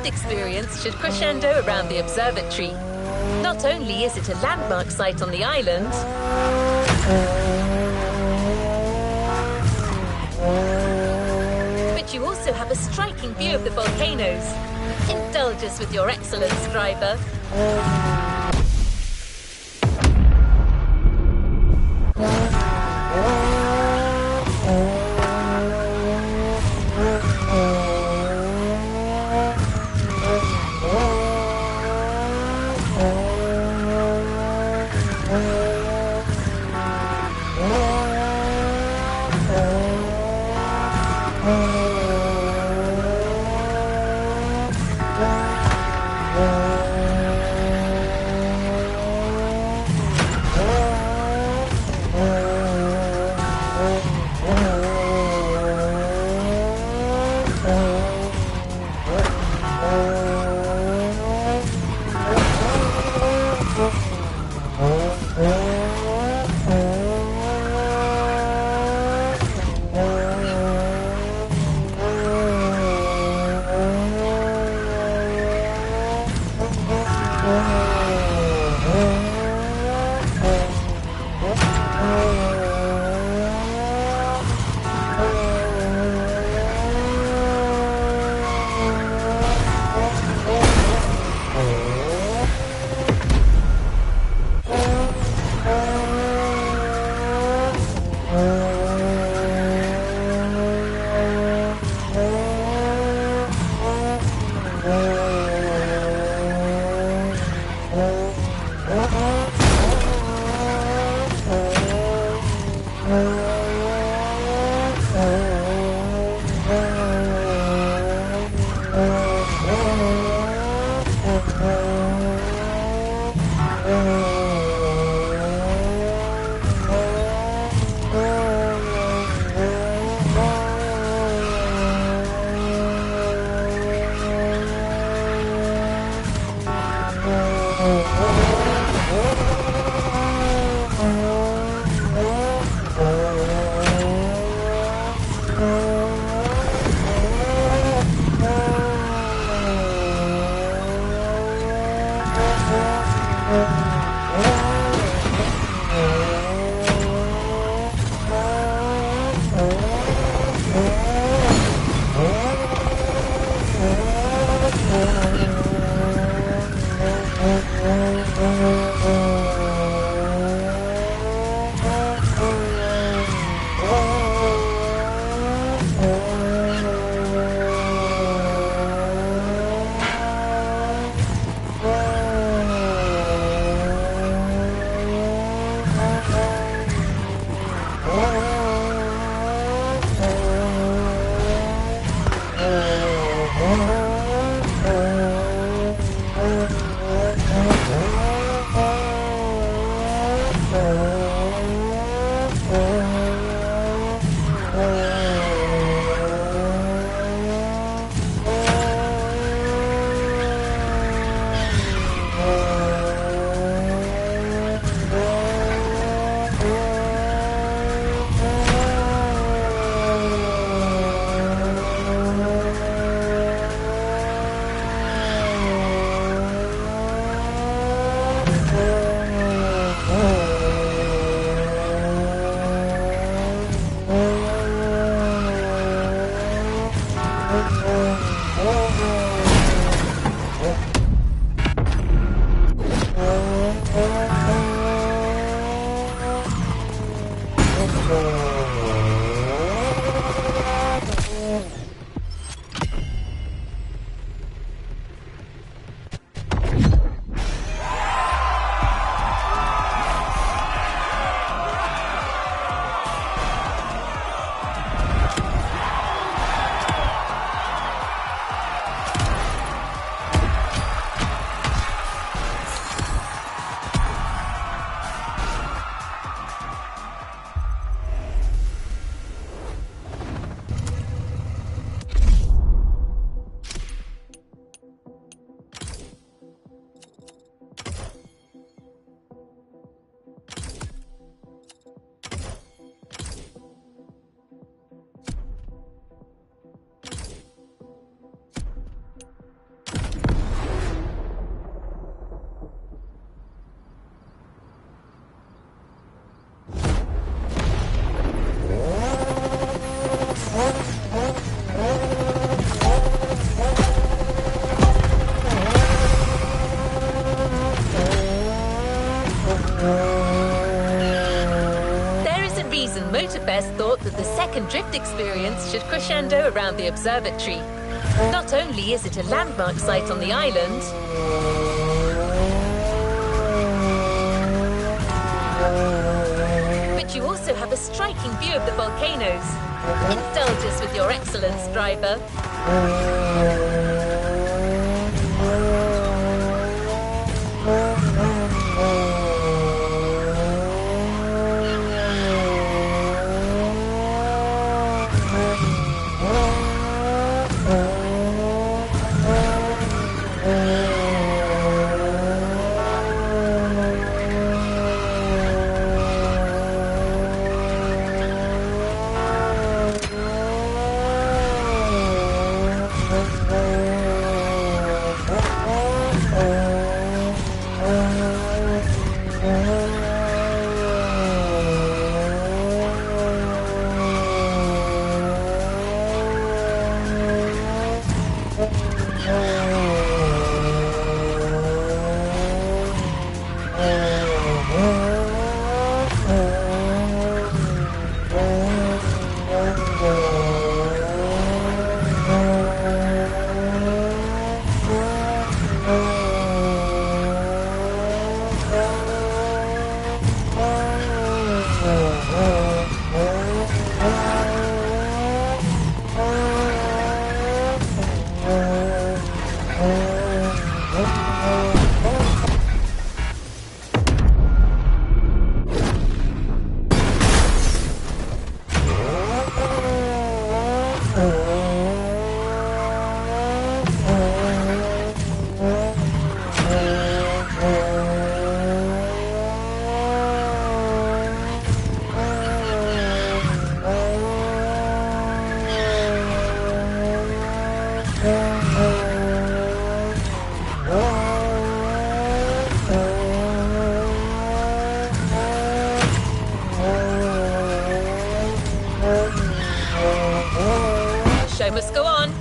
lived experience should crescendo around the observatory. Not only is it a landmark site on the island, but you also have a striking view of the volcanoes. Indulge us with your excellence, driver. Motorfest thought that the second drift experience should crescendo around the observatory. Not only is it a landmark site on the island, but you also have a striking view of the volcanoes. Indulge us with your excellence, driver. Show must go on.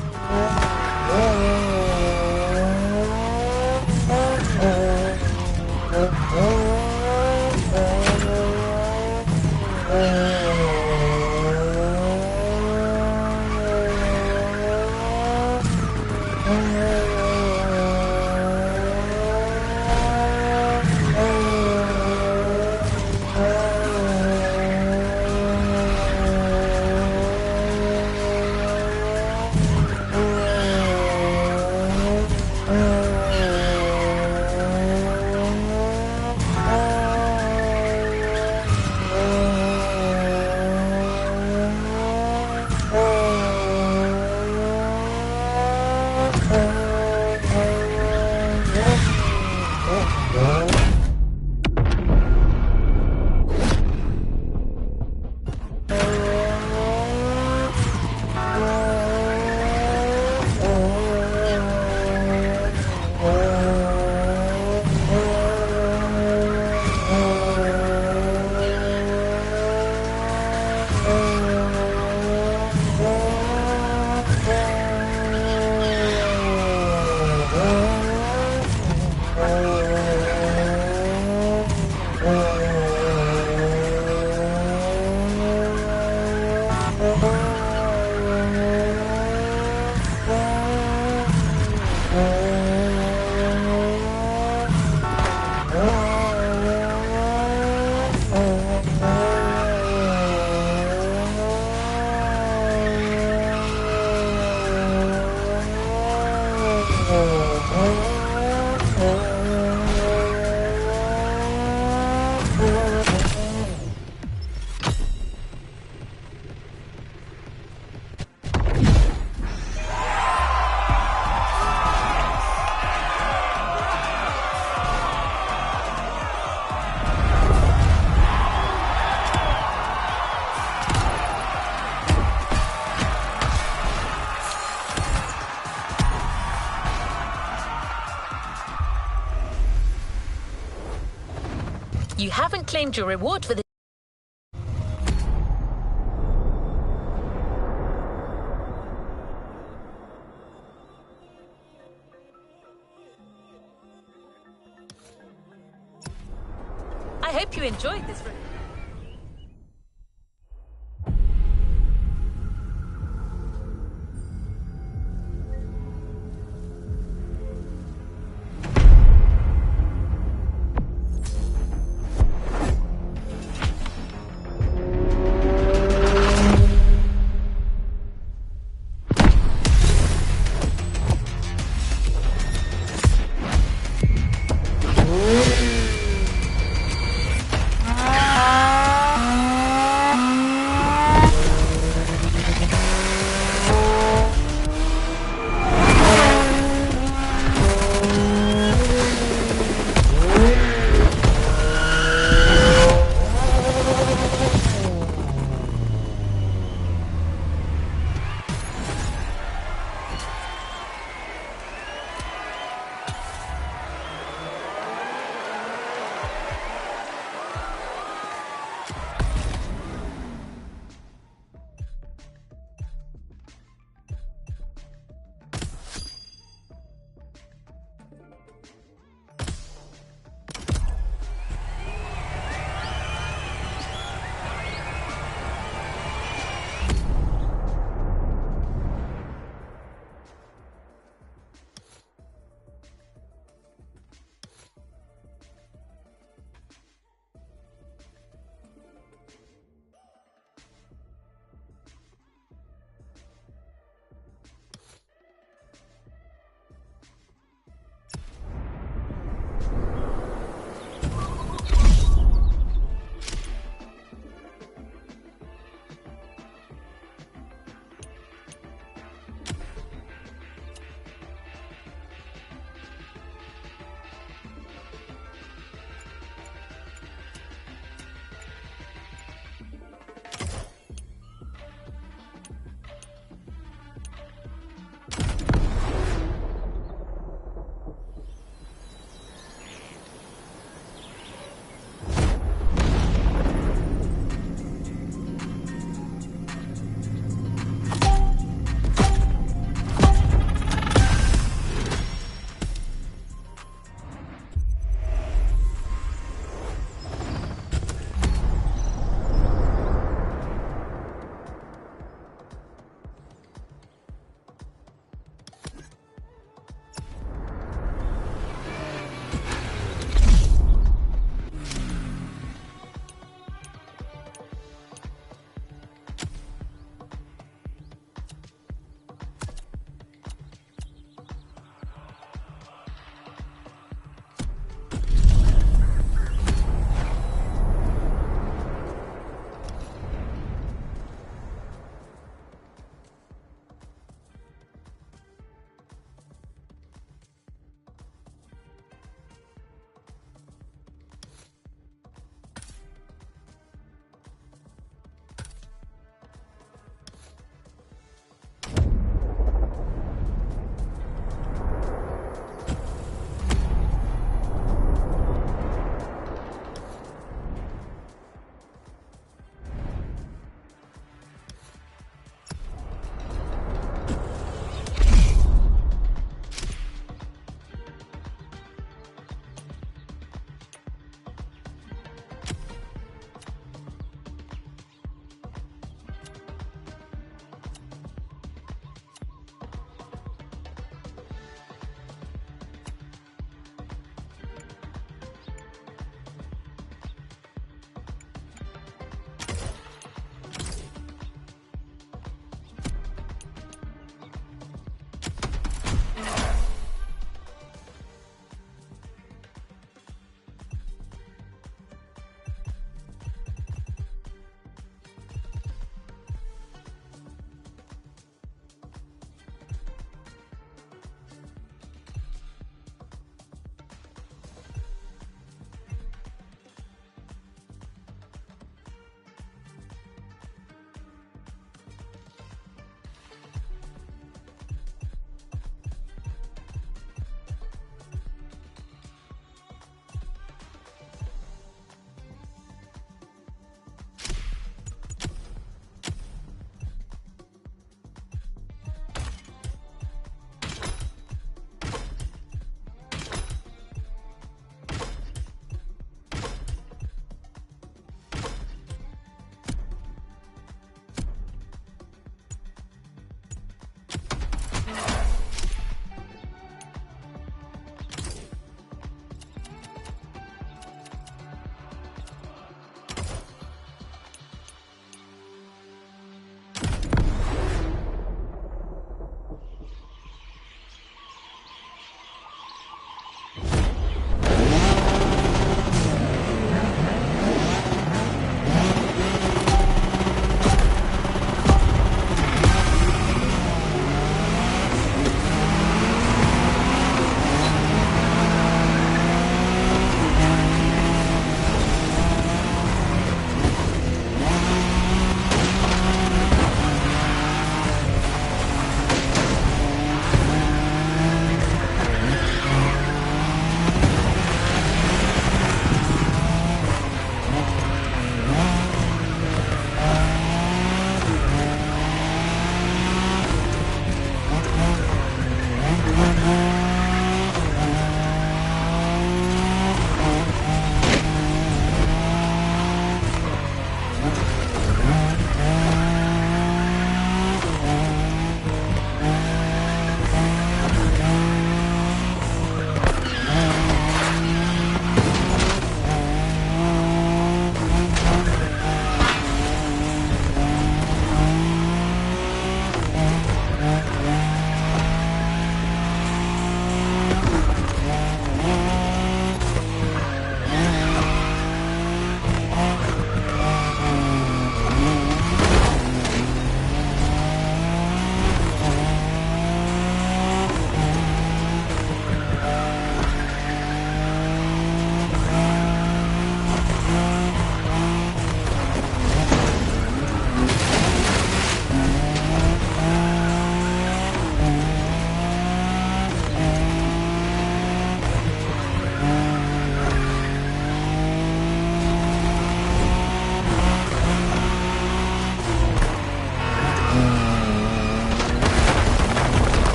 You haven't claimed your reward for this. I hope you enjoyed this.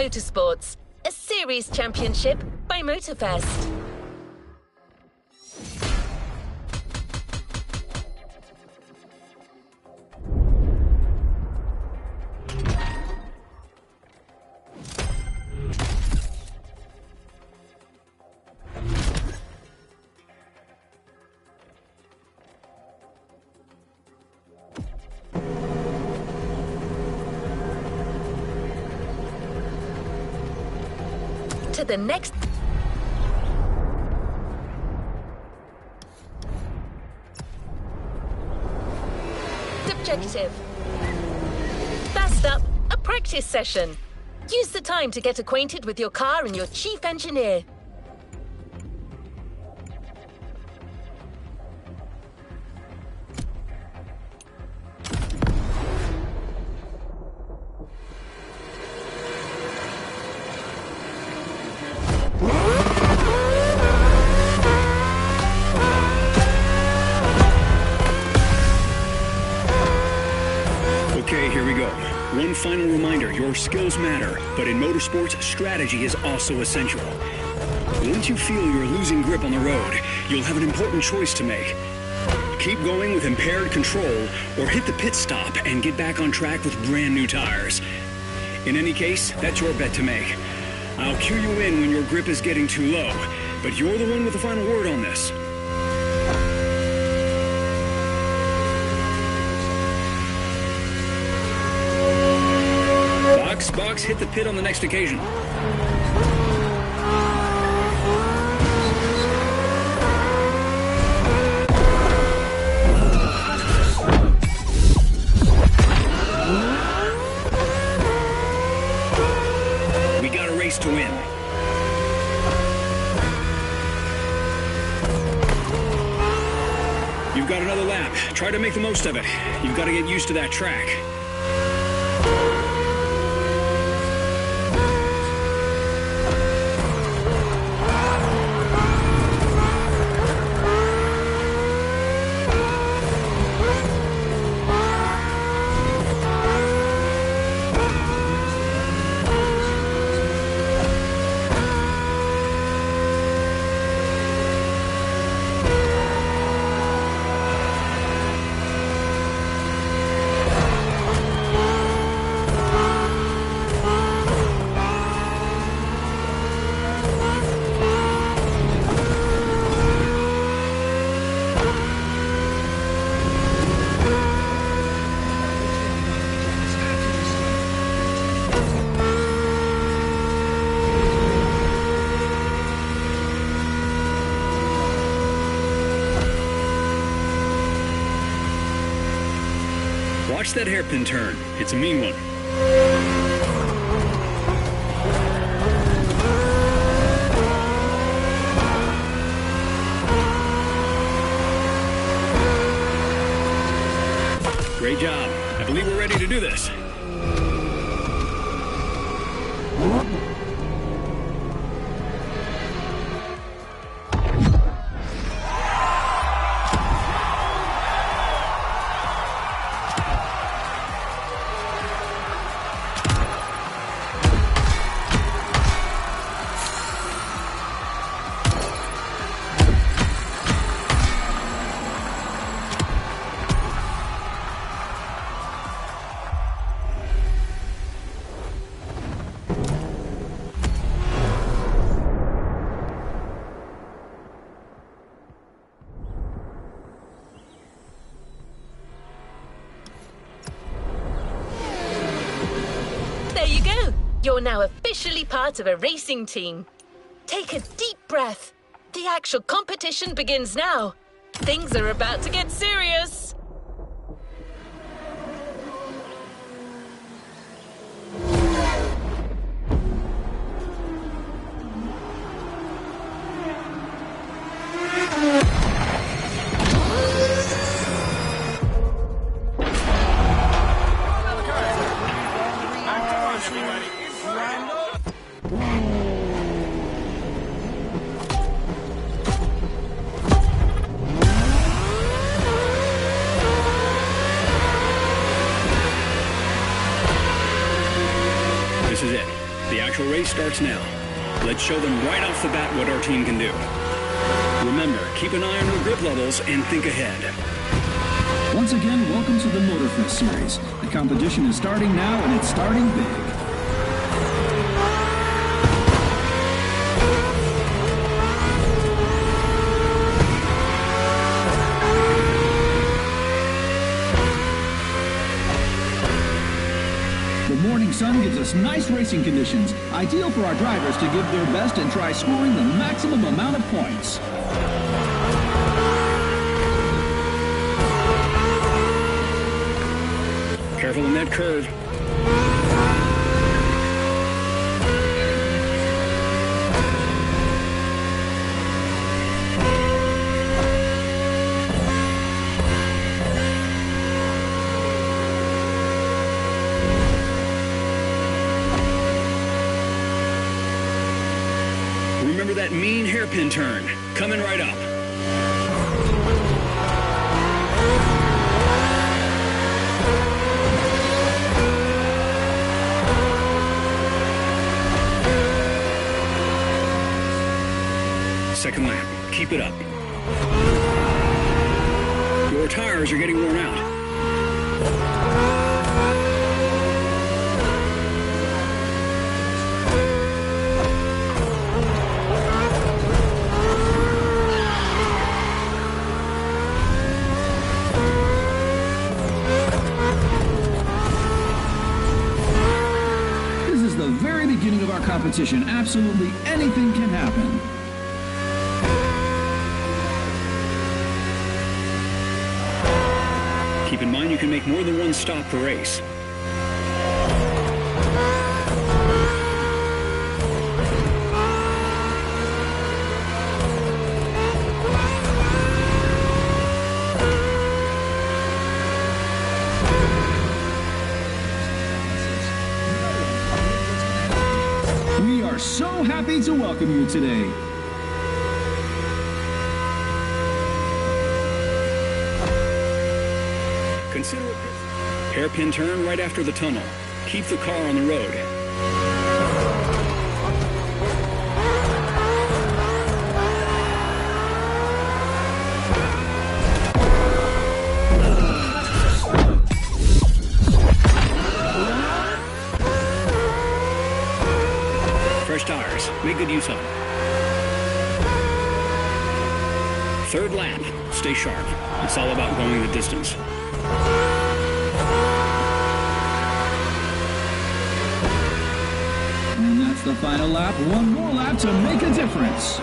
Motorsports, a series championship by Motorfest. to the next objective. Fast up, a practice session. Use the time to get acquainted with your car and your chief engineer. Okay, here we go. One final reminder, your skills matter, but in motorsports, strategy is also essential. Once you feel you're losing grip on the road, you'll have an important choice to make. Keep going with impaired control, or hit the pit stop and get back on track with brand new tires. In any case, that's your bet to make. I'll cue you in when your grip is getting too low, but you're the one with the final word on this. Box, hit the pit on the next occasion. We got a race to win. You've got another lap. Try to make the most of it. You've got to get used to that track. Watch that hairpin turn. It's a mean one. Great job. I believe we're ready to do this. You're now officially part of a racing team. Take a deep breath. The actual competition begins now. Things are about to get serious. This is it. The actual race starts now. Let's show them right off the bat what our team can do. Remember, keep an eye on your grip levels and think ahead. Once again, welcome to the Motorfest Series. The competition is starting now, and it's starting big. The morning sun gives gives us nice racing conditions, ideal for our drivers to give their best and try scoring the maximum amount of points. Careful in that curve. Remember that mean hairpin turn. Coming right up. Second lap. Keep it up. Your tires are getting worn out. This is the very beginning of our competition. Absolutely anything can happen. Keep in mind you can make more than one stop per race. We are so happy to welcome you today. Consider a hairpin turn right after the tunnel. Keep the car on the road. Fresh tires. Make good use of them. Third lap. Stay sharp. It's all about going the distance. And that's the final lap. One more lap to make a difference.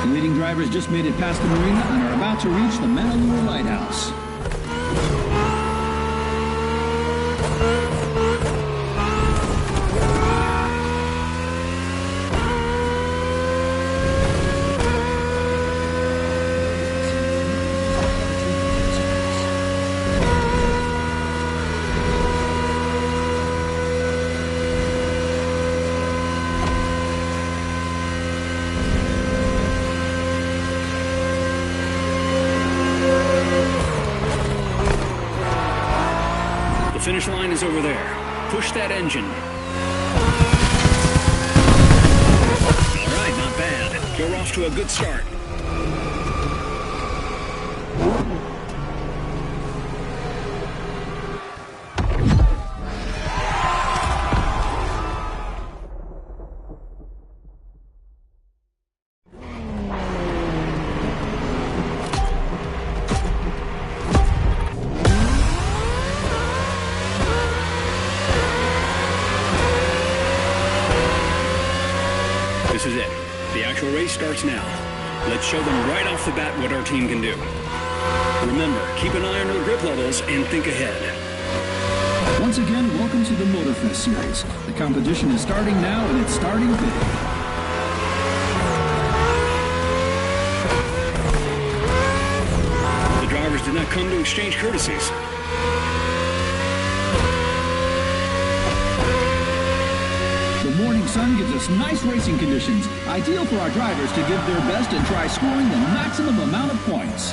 The leading drivers just made it past the marina and are about to reach the Manalua Lighthouse. The finish line is over there. Push that engine. All right, not bad. You're off to a good start. This is it. The actual race starts now. Let's show them right off the bat what our team can do. Remember, keep an eye on your grip levels and think ahead. Once again, welcome to the Motorfest Series. The competition is starting now, and it's starting big. The drivers did not come to exchange courtesies. The morning sun gives us nice racing conditions, ideal for our drivers to give their best and try scoring the maximum amount of points.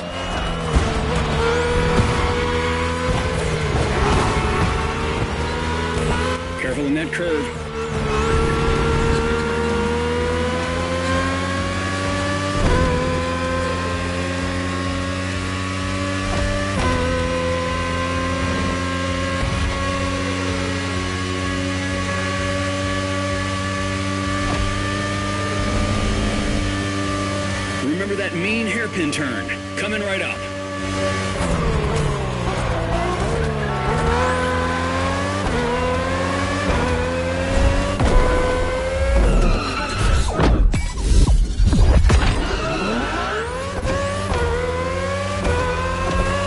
Careful in that curve. remember that mean hairpin turn. Coming right up.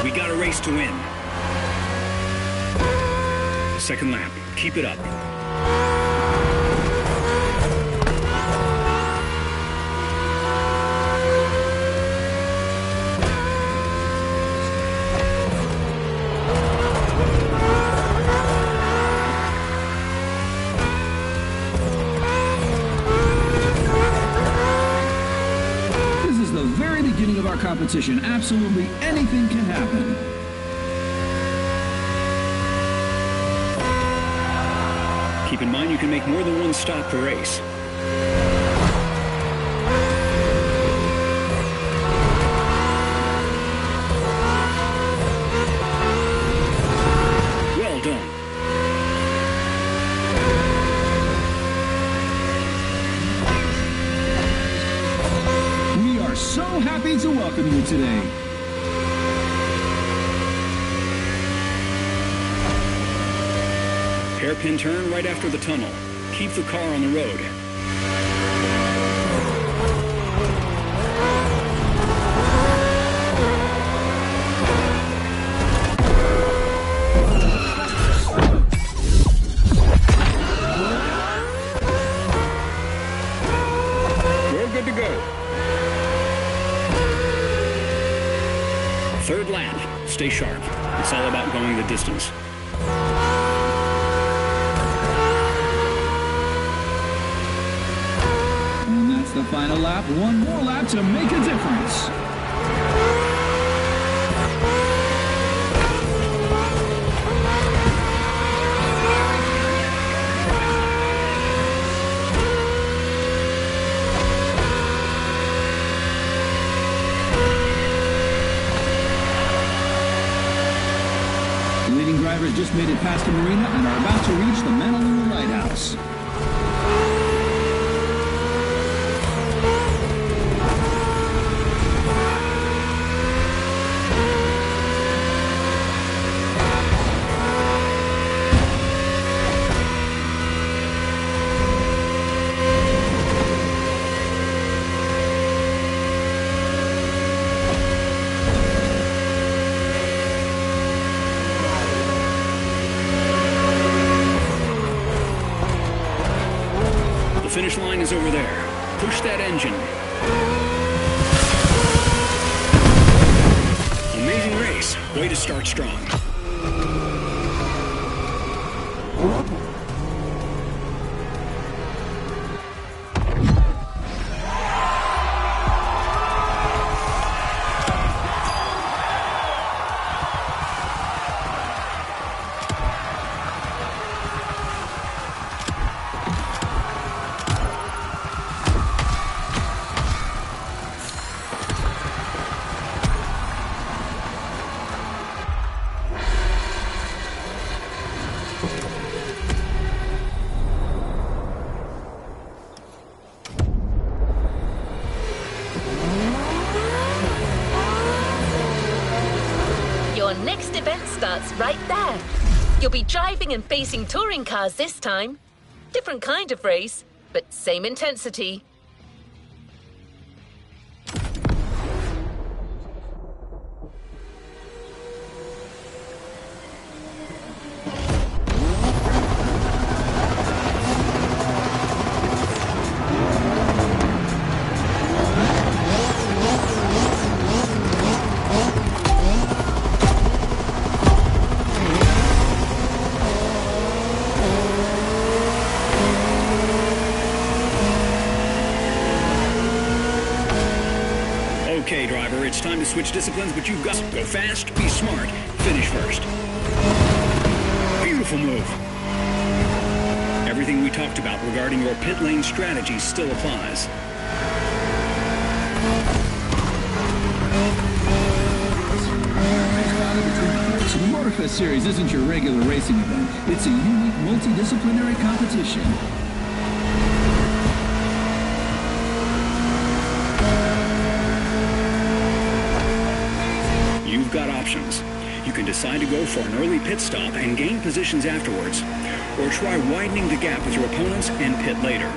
We got a race to win. Second lap. Keep it up. Beginning of our competition, absolutely anything can happen. Keep in mind you can make more than one stop per race. Well done. So happy to welcome you today. Hairpin turn right after the tunnel. Keep the car on the road. We're good to go. Third lap. Stay sharp. It's all about going the distance. And that's the final lap. One more lap to make a difference. Drivers just made it past the marina and are about to reach the Manaluna Lighthouse. The finish line is over there. Push that engine. Amazing race. Way to start strong. Your next event starts right there. You'll be driving and facing touring cars this time. Different kind of race, but same intensity. Okay, driver, it's time to switch disciplines, but you've got to go fast, be smart, finish first. Beautiful move. Everything we talked about regarding your pit lane strategy still applies. So the Motorfest Series isn't your regular racing event. It's a unique multidisciplinary competition. decide to go for an early pit stop and gain positions afterwards, or try widening the gap with your opponents and pit later.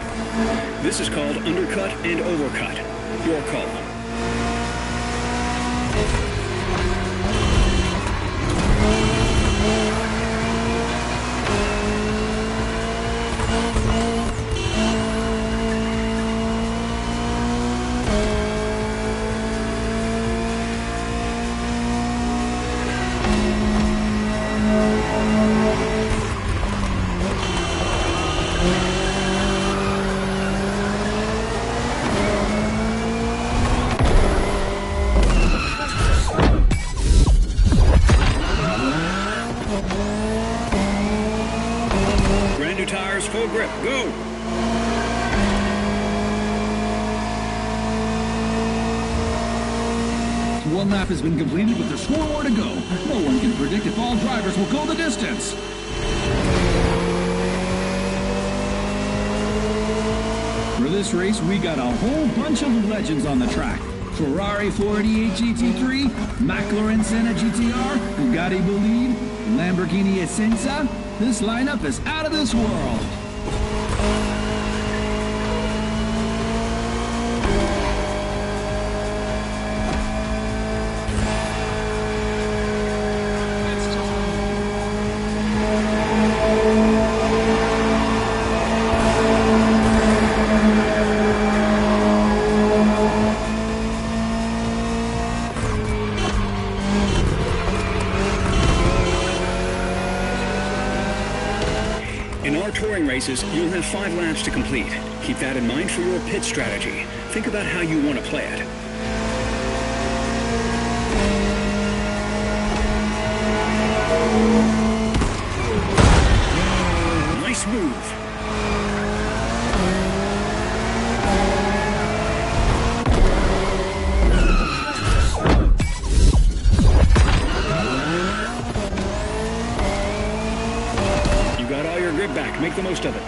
This is called undercut and overcut. Your call. Tires, full grip, go! One lap has been completed with there's 4 more to go. No one can predict if all drivers will go the distance. For this race, we got a whole bunch of legends on the track. Ferrari 488 GT3, McLaren Senna GTR, Bugatti Bolide, Lamborghini Essenza. This lineup is out of this world. In our touring races, you'll have 5 laps to complete. Keep that in mind for your pit strategy. Think about how you want to play it. Nice move. Grip back. Make the most of it.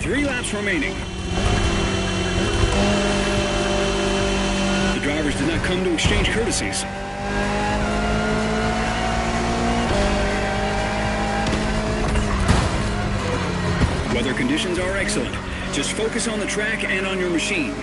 Three laps remaining. The drivers did not come to exchange courtesies. Weather conditions are excellent. Just focus on the track and on your machine.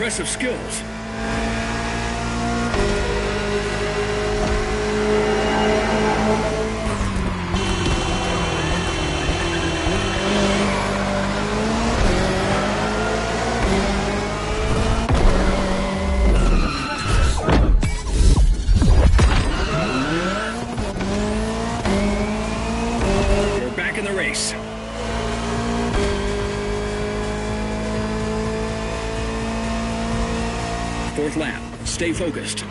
Impressive skills. We're back in the race. Fourth lap. Stay focused.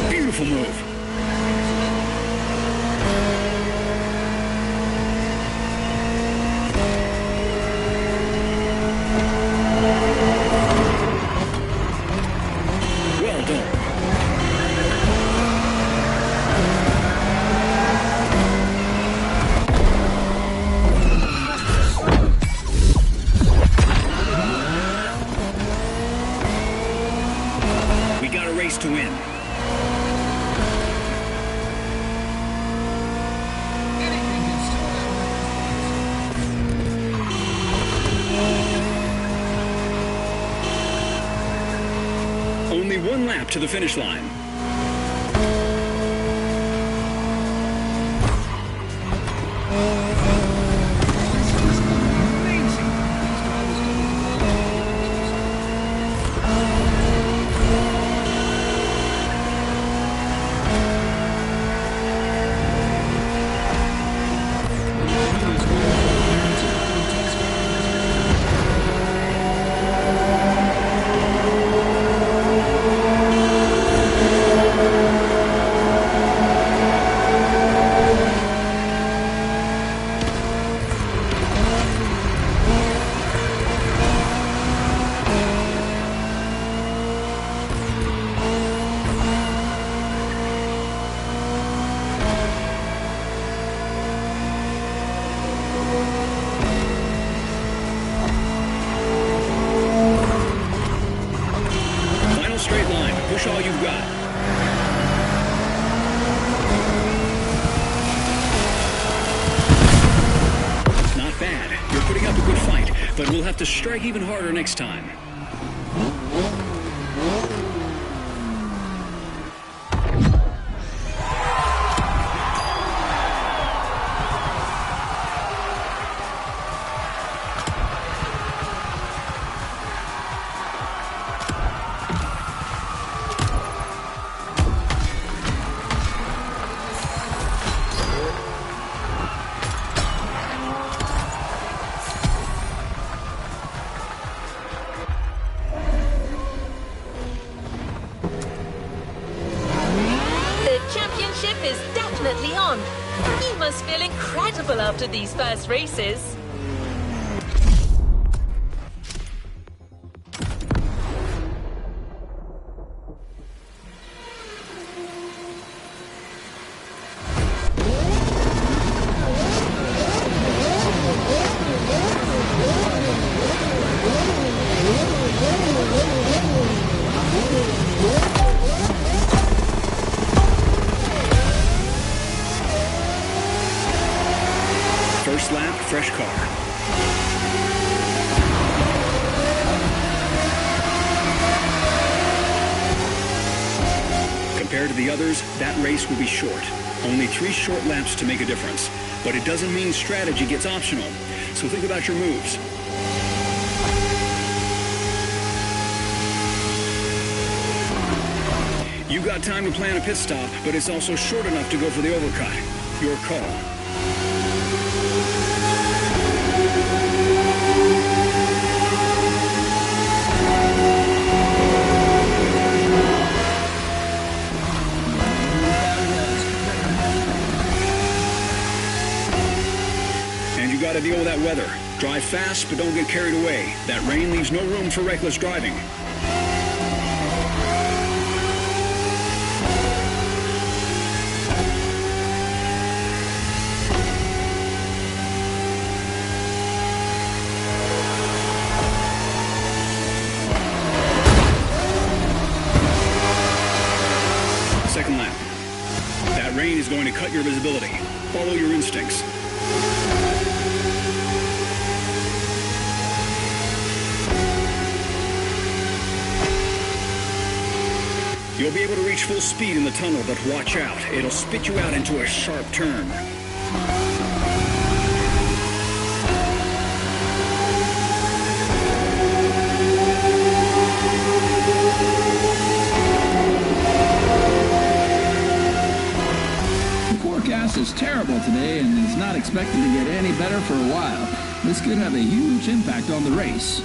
Beautiful move. to win. Only one lap to the finish line. Straight line. Push all you've got. Not bad. You're putting up a good fight, but we'll have to strike even harder next time. Is definitely on. You must feel incredible after these first races. First lap, fresh car. Compared to the others, that race will be short. Only 3 short laps to make a difference. But it doesn't mean strategy gets optional. So think about your moves. You got time to plan a pit stop, but it's also short enough to go for the overcut. Your call. And you got to deal with that weather. Drive fast, but don't get carried away. That rain leaves no room for reckless driving. Second lap. That rain is going to cut your visibility. Follow your instincts. You'll be able to reach full speed in the tunnel, but watch out. It'll spit you out into a sharp turn. The forecast is terrible today and is not expected to get any better for a while. This could have a huge impact on the race.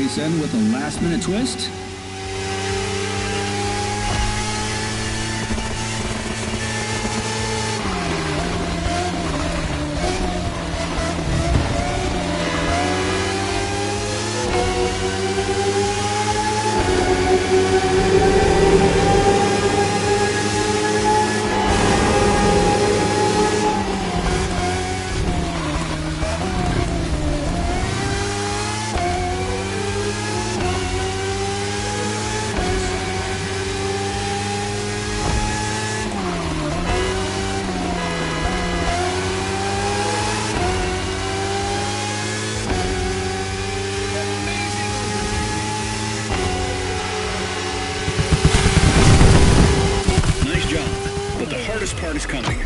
race end with a last-minute twist? Part is coming.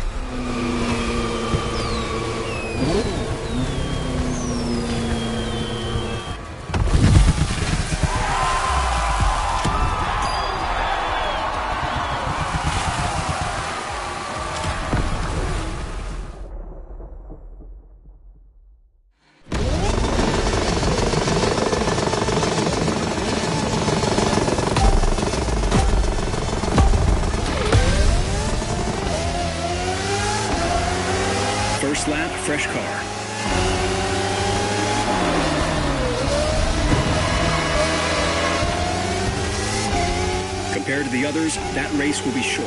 First lap, fresh car. Compared to the others, that race will be short.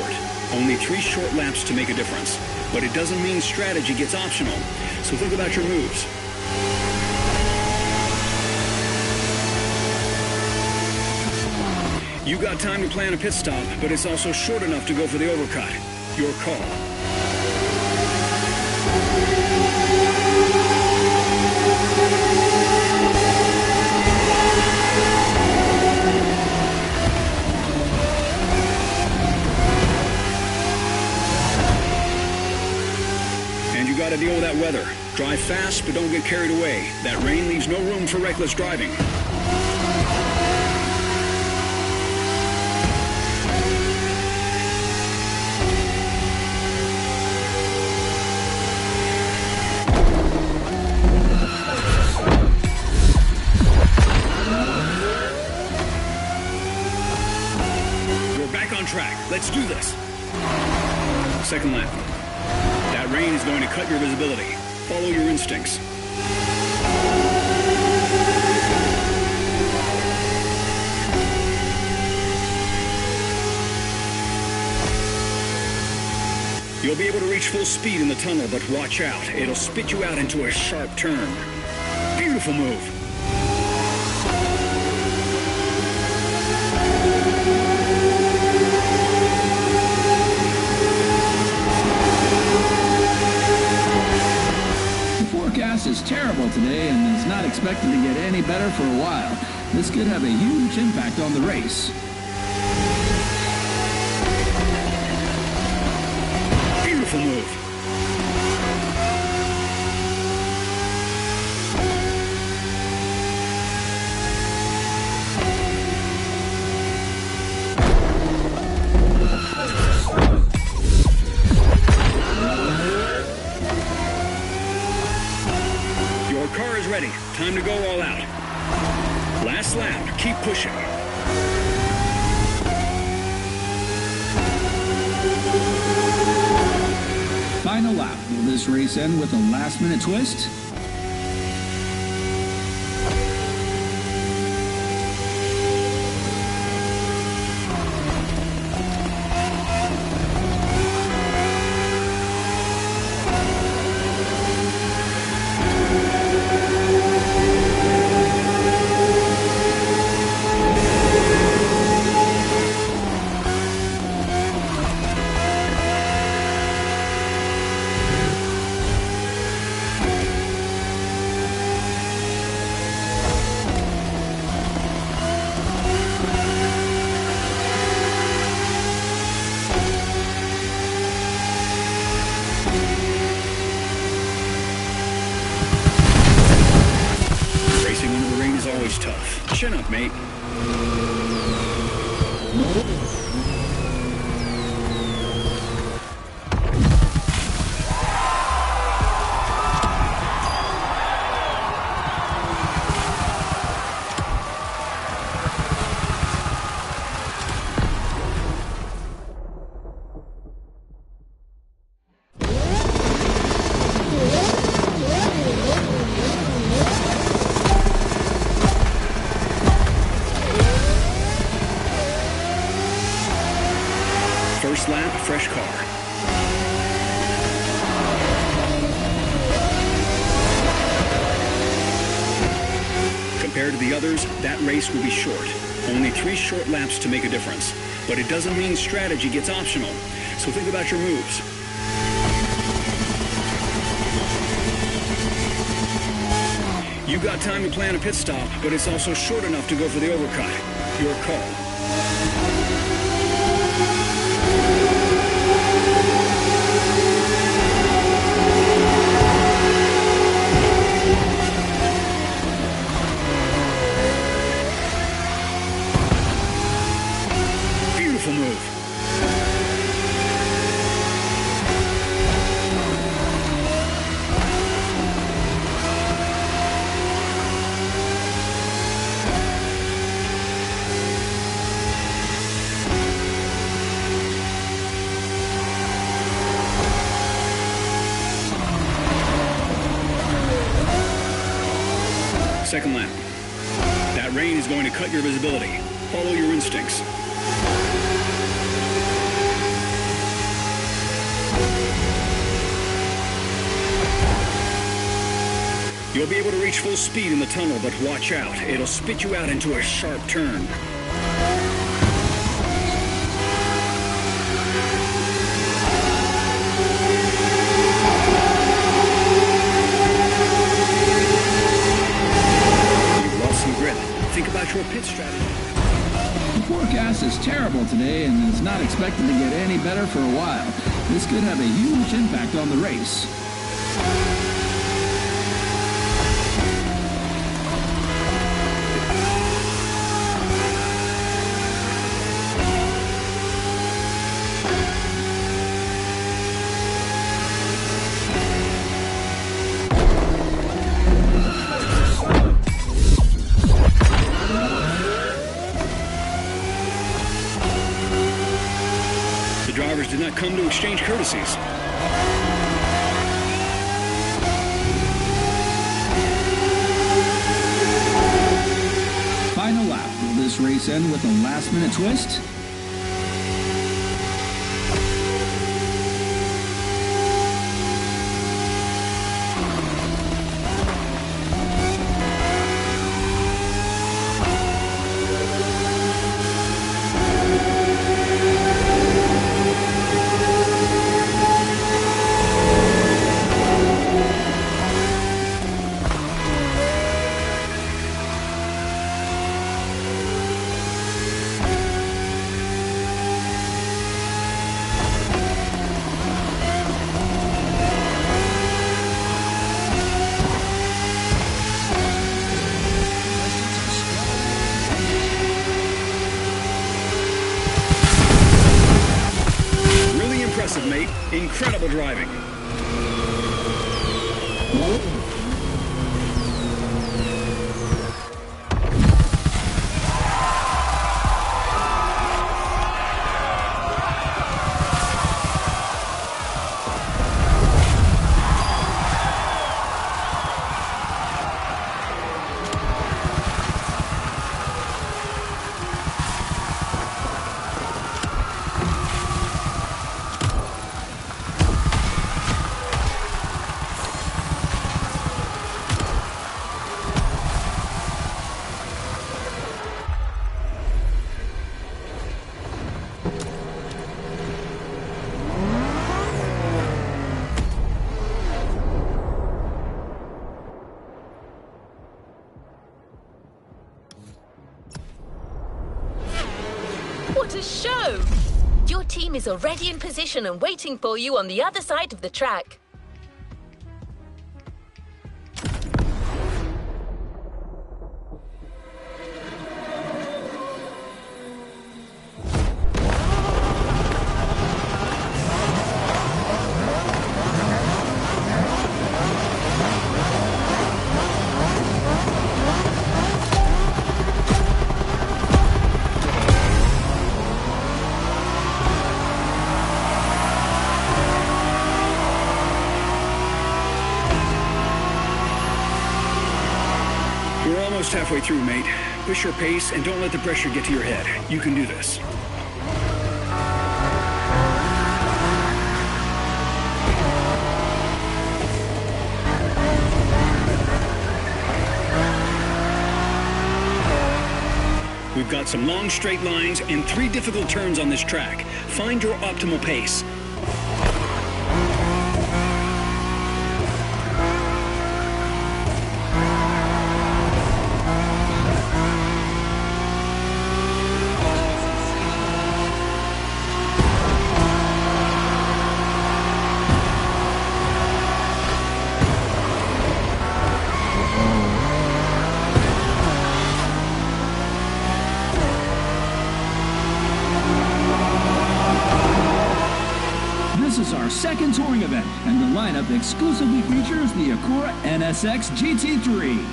Only 3 short laps to make a difference. But it doesn't mean strategy gets optional. So think about your moves. You got time to plan a pit stop, but it's also short enough to go for the overcut. Your call. And you got to deal with that weather. Drive fast, but don't get carried away. That rain leaves no room for reckless driving. Track. Let's do this. Second lap. That rain is going to cut your visibility. Follow your instincts. You'll be able to reach full speed in the tunnel, but watch out. It'll spit you out into a sharp turn. Beautiful move. Is terrible today and is not expected to get any better for a while. This could have a huge impact on the race. Beautiful move. Ready. Time to go all out. Last lap. Keep pushing. Final lap. Will this race end with a last-minute twist? Tough. Chin up, mate. Compared to the others, that race will be short. Only 3 short laps to make a difference. But it doesn't mean strategy gets optional. So think about your moves. You got time to plan a pit stop, but it's also short enough to go for the overcut. Your call. Beautiful move. Second lap. That rain is going to cut your visibility. Follow your instincts. You'll be able to reach full speed in the tunnel, but watch out. It'll spit you out into a sharp turn. Think about your pit strategy. The forecast is terrible today and is not expected to get any better for a while. This could have a huge impact on the race. Drivers did not come to exchange courtesies. Final lap. Will this race end with a last-minute twist? Mate. Incredible driving. What a show! Your team is already in position and waiting for you on the other side of the track. We're almost halfway through, mate. Push your pace and don't let the pressure get to your head. You can do this. We've got some long straight lines and 3 difficult turns on this track. Find your optimal pace. This is our second touring event, and the lineup exclusively features the Acura NSX GT3.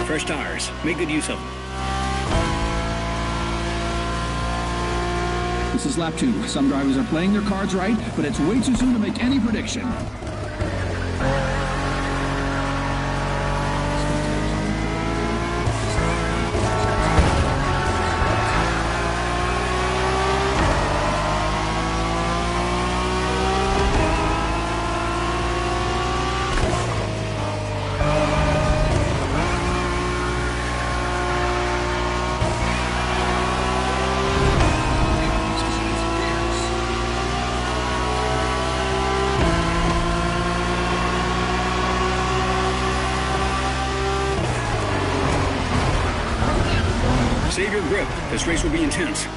Fresh tires. Make good use of them. This is lap 2. Some drivers are playing their cards right, but it's way too soon to make any prediction. Save your grip. This race will be intense.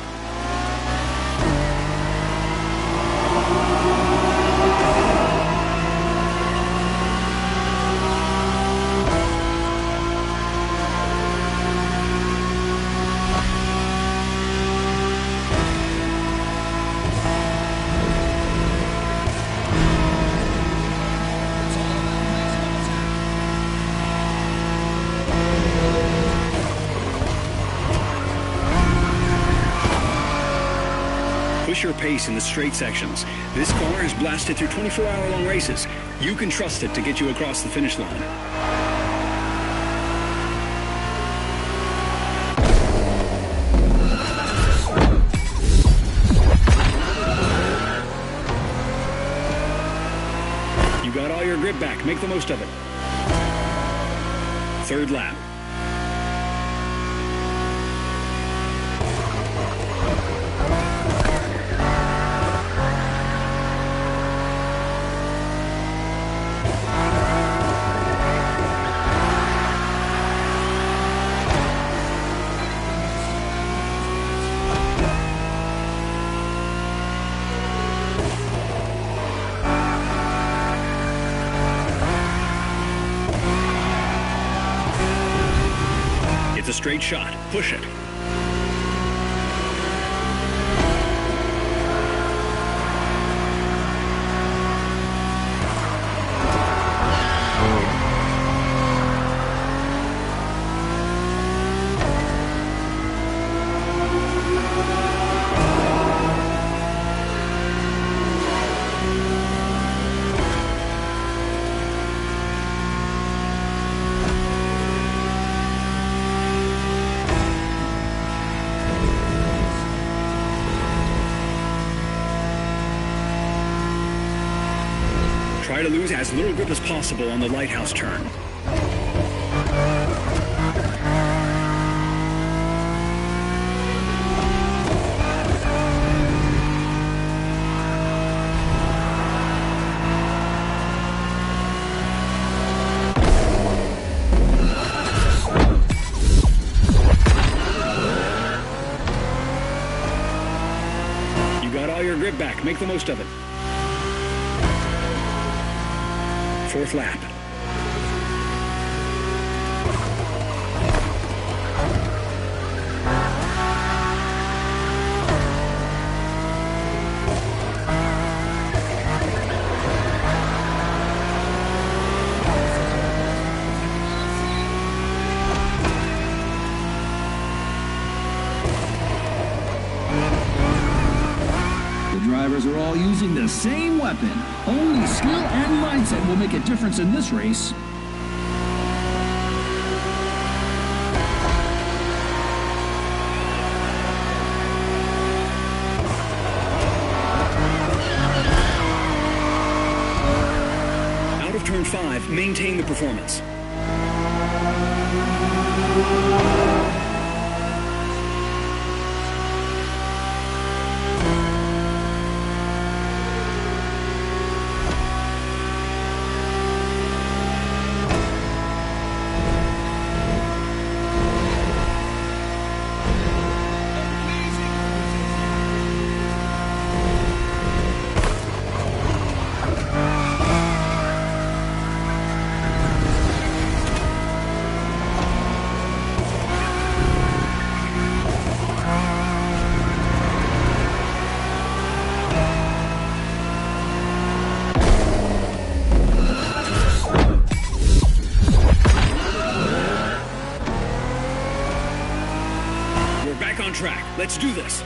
Push your pace in the straight sections. This car has blasted through 24-hour-long races. You can trust it to get you across the finish line. You got all your grip back. Make the most of it. Third lap. It's a straight shot. Push it. Try to lose as little grip as possible on the lighthouse turn. You got all your grip back. Make the most of it. Fourth lap. drivers are all using the same weapon. Only skill and mindset will make a difference in this race. Out of turn 5, maintain the performance. Track. Let's do this.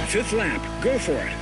5th lap. Go for it.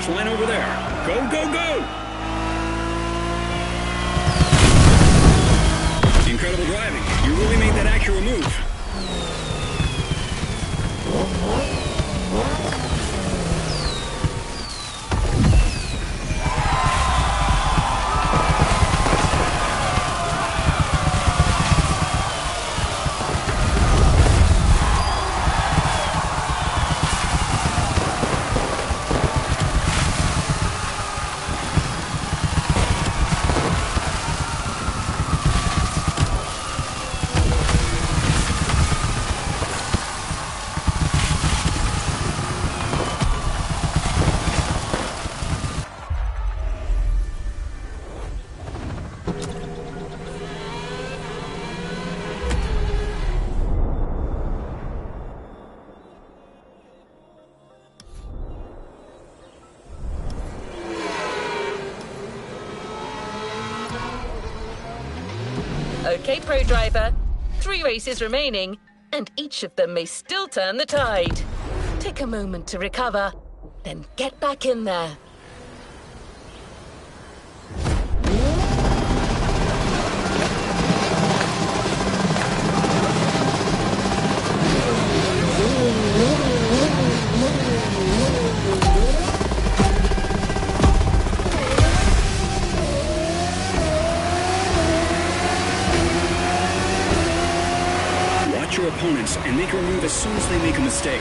Line over there. Go, go, go! Incredible driving. You really made that Acura move. Okay, pro driver. 3 races remaining, and each of them may still turn the tide. Take a moment to recover, then get back in there. Your opponents and make a move as soon as they make a mistake.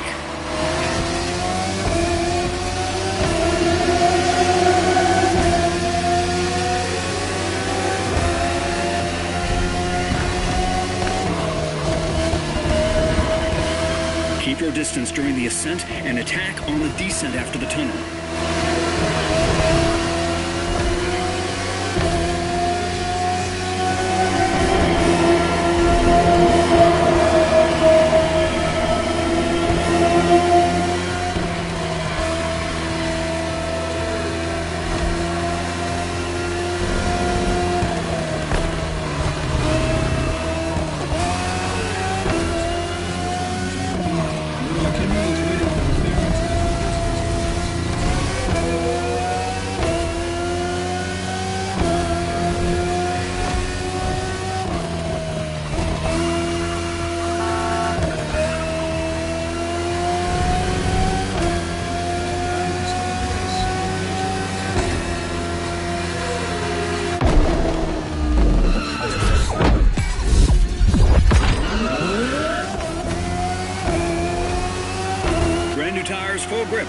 Keep your distance during the ascent and attack on the descent after the tunnel.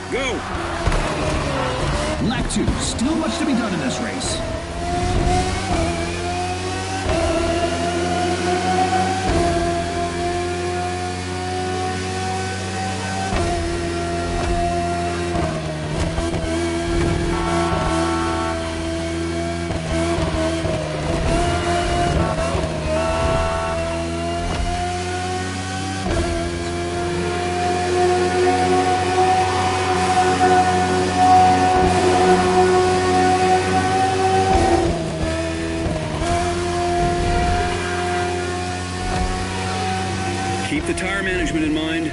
Go! Lap 2. Still much to be done in this race. Keep the tire management in mind.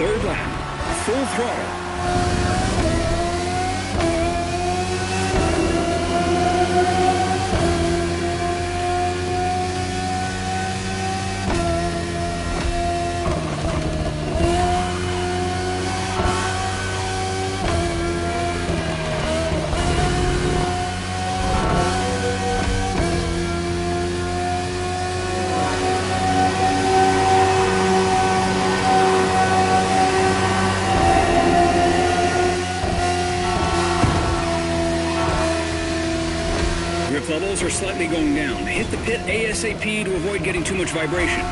Third lap, full throttle. Grip levels are slightly going down. Hit the pit ASAP to avoid getting too much vibration.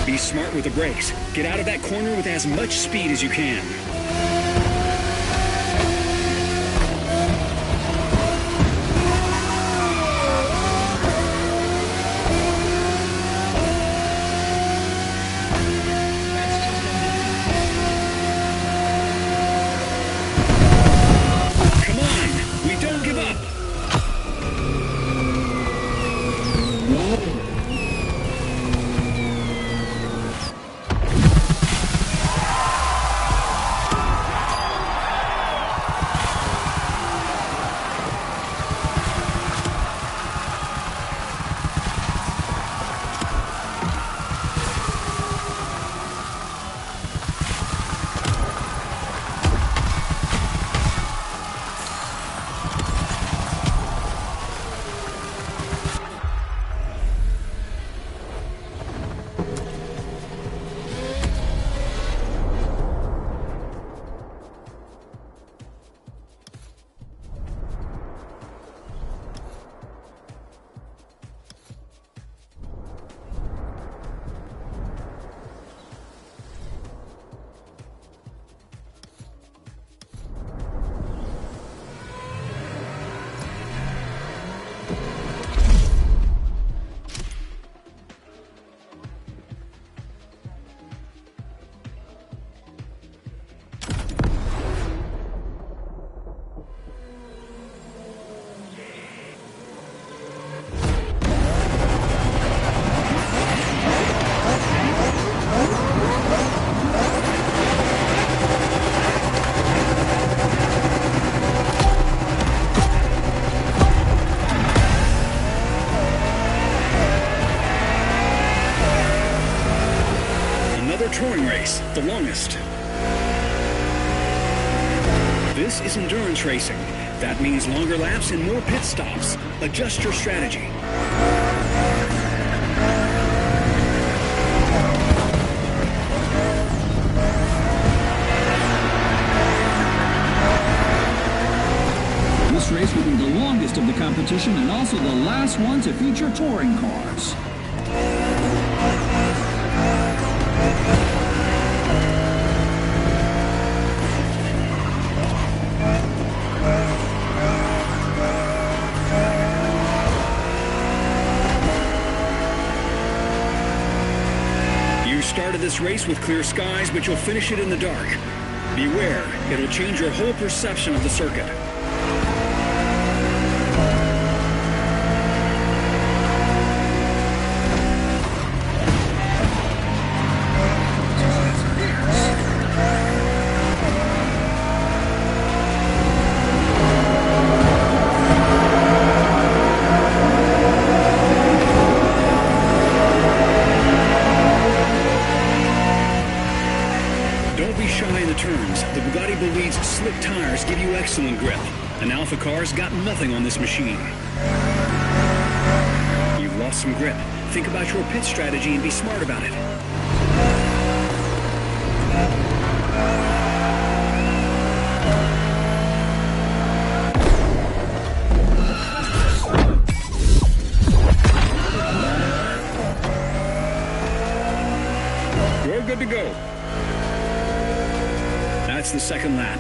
Be smart with the brakes. Get out of that corner with as much speed as you can. Touring race, the longest. This is endurance racing. That means longer laps and more pit stops. Adjust your strategy. This race will be the longest of the competition and also the last one to feature touring cars. Started this race with clear skies, but you'll finish it in the dark. Beware, it'll change your whole perception of the circuit. excellent grip. An Alpha car's got nothing on this machine. You've lost some grip. Think about your pit strategy and be smart about it. You're good to go. That's the second lap.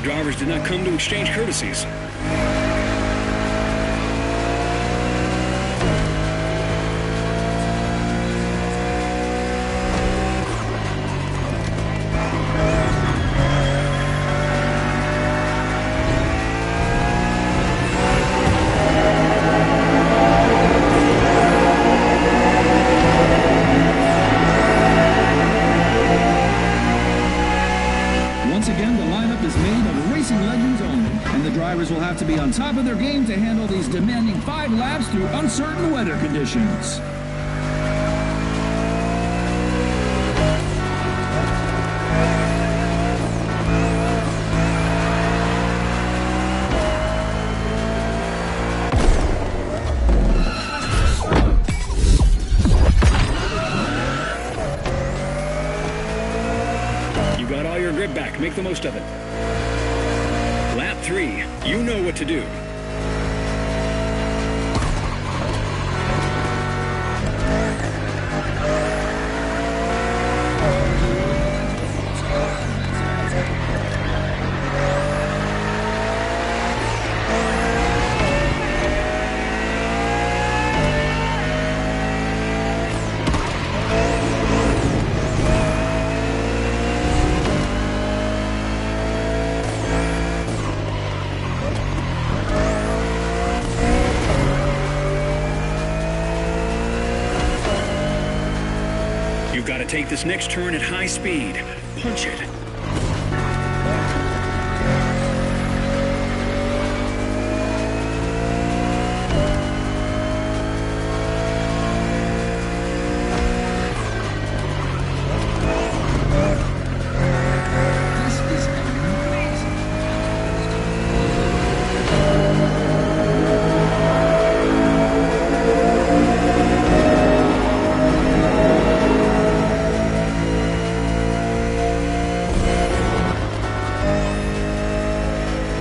Drivers did not come to exchange courtesies. Once again, the lineup is made of racing legends only, and the drivers will have to be on top of their game to handle these demanding 5 laps through uncertain weather conditions. You got all your grip back. Make the most of it. Lap 3. You know what to do. You've got to take this next turn at high speed. Punch it.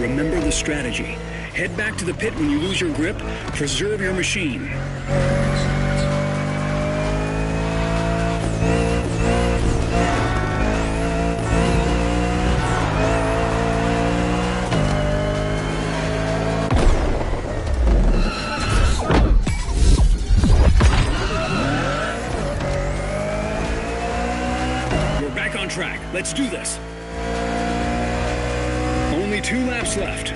Remember the strategy. Head back to the pit when you lose your grip. Preserve your machine. You're back on track. Let's do this. Only 2 laps left.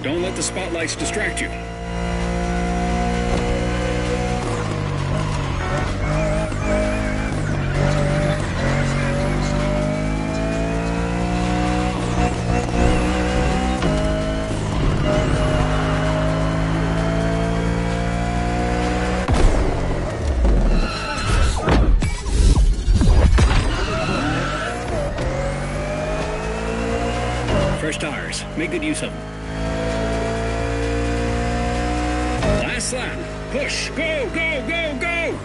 Don't let the spotlights distract you. Fresh tires. Make good use of them. Last lap. Push. Go, go, go, go!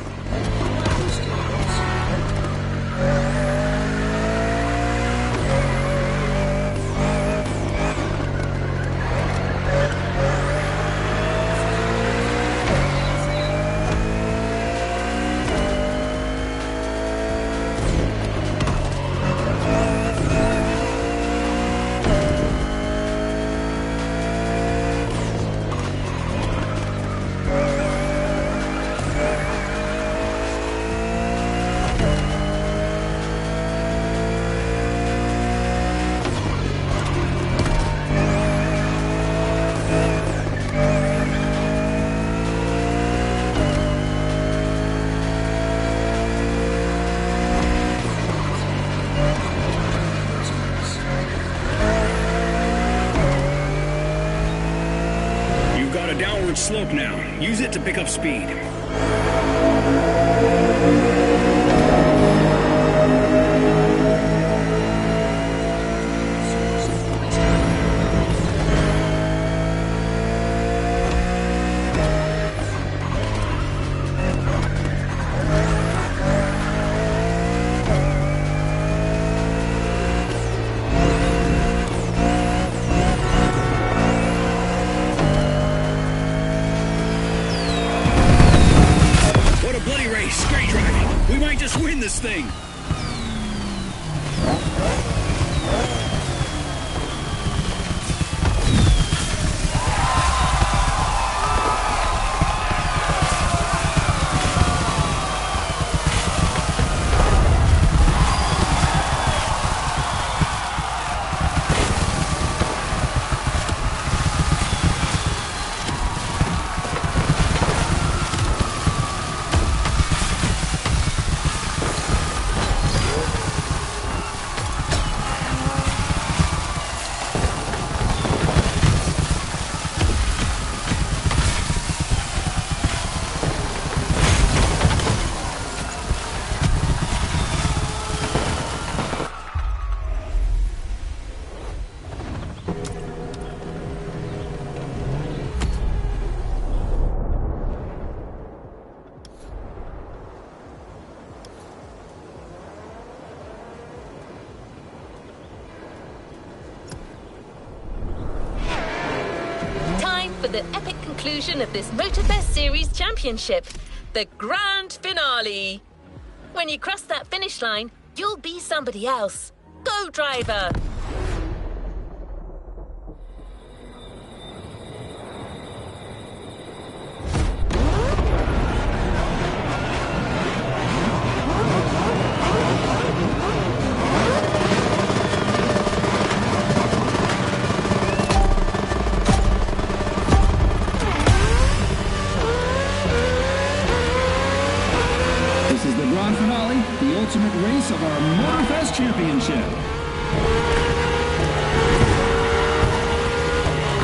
Downward slope now. Use it to pick up speed. Great driving. We might just win this thing. For the epic conclusion of this Motorfest Series Championship, the grand finale. When you cross that finish line, you'll be somebody else. Go, driver! Finale, the ultimate race of our Motorfest Championship.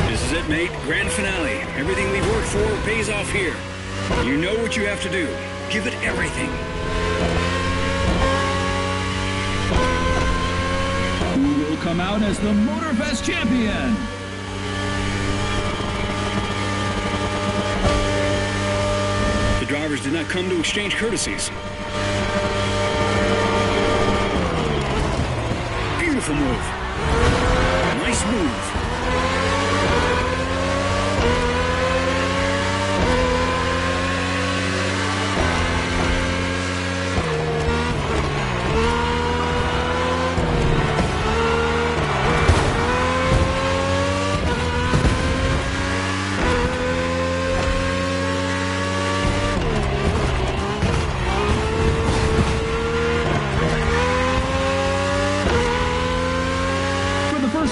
This is it, mate. Grand finale. Everything we've worked for pays off here. You know what you have to do. Give it everything. Who will come out as the Motorfest Champion? The drivers did not come to exchange courtesies. Beautiful move. Nice move.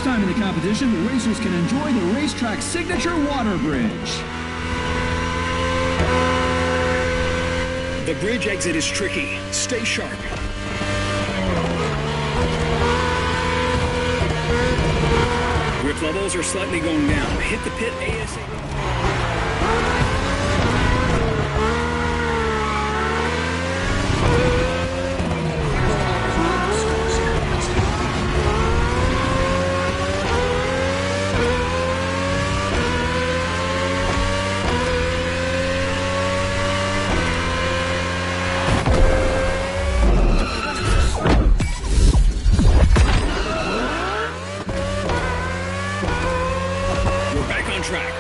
Time in the competition, the racers can enjoy the racetrack signature water bridge. The bridge exit is tricky. Stay sharp. Grip levels are slightly going down. Hit the pit ASAP.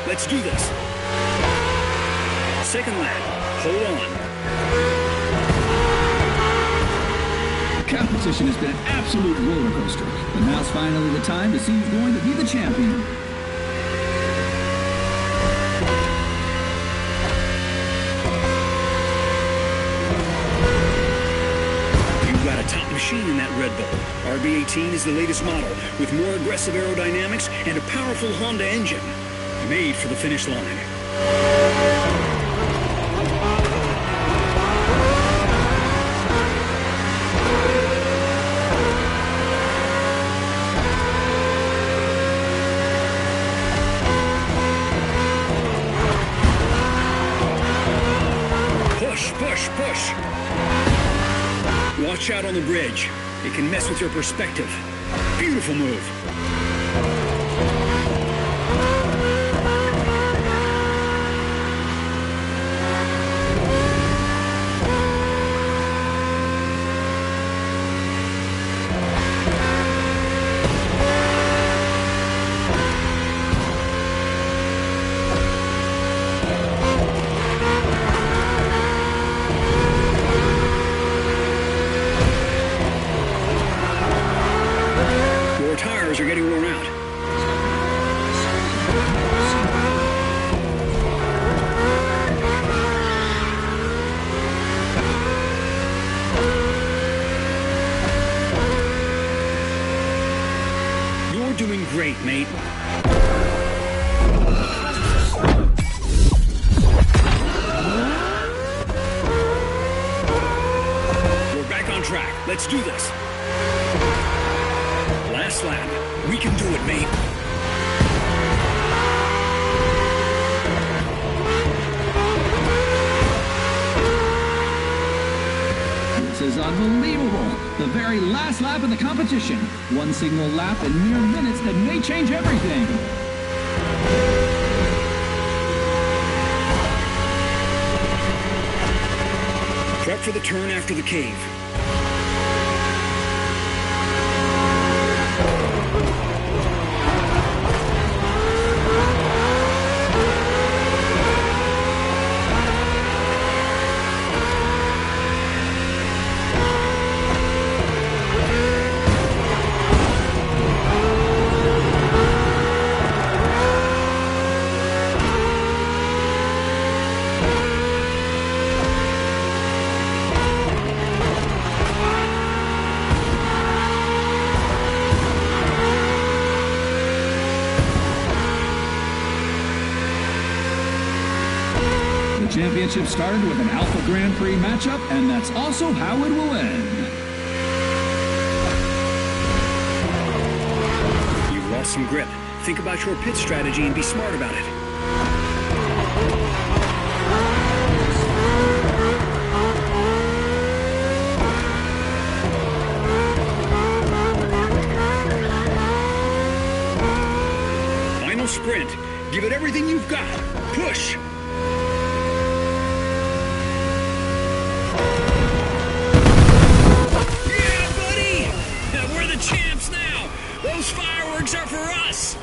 Let's do this. Second lap. Hold on. The competition has been an absolute roller coaster, but now's finally the time to see who's going to be the champion. You've got a top machine in that Red Bull. RB18 is the latest model with more aggressive aerodynamics and a powerful Honda engine. Made for the finish line. Push, push, push. Watch out on the bridge. It can mess with your perspective. Beautiful move. Tires are getting worn out. You're doing great, mate. We're back on track. Let's do this. Last lap. We can do it, mate. This is unbelievable. The very last lap of the competition. One single lap in mere minutes that may change everything. Prep for the turn after the cave. The championship started with an Alpha Grand Prix matchup, and that's also how it will end. You've lost some grip. Think about your pit strategy and be smart about it. Final sprint. Give it everything you've got. Push. Champs now! Those fireworks are for us!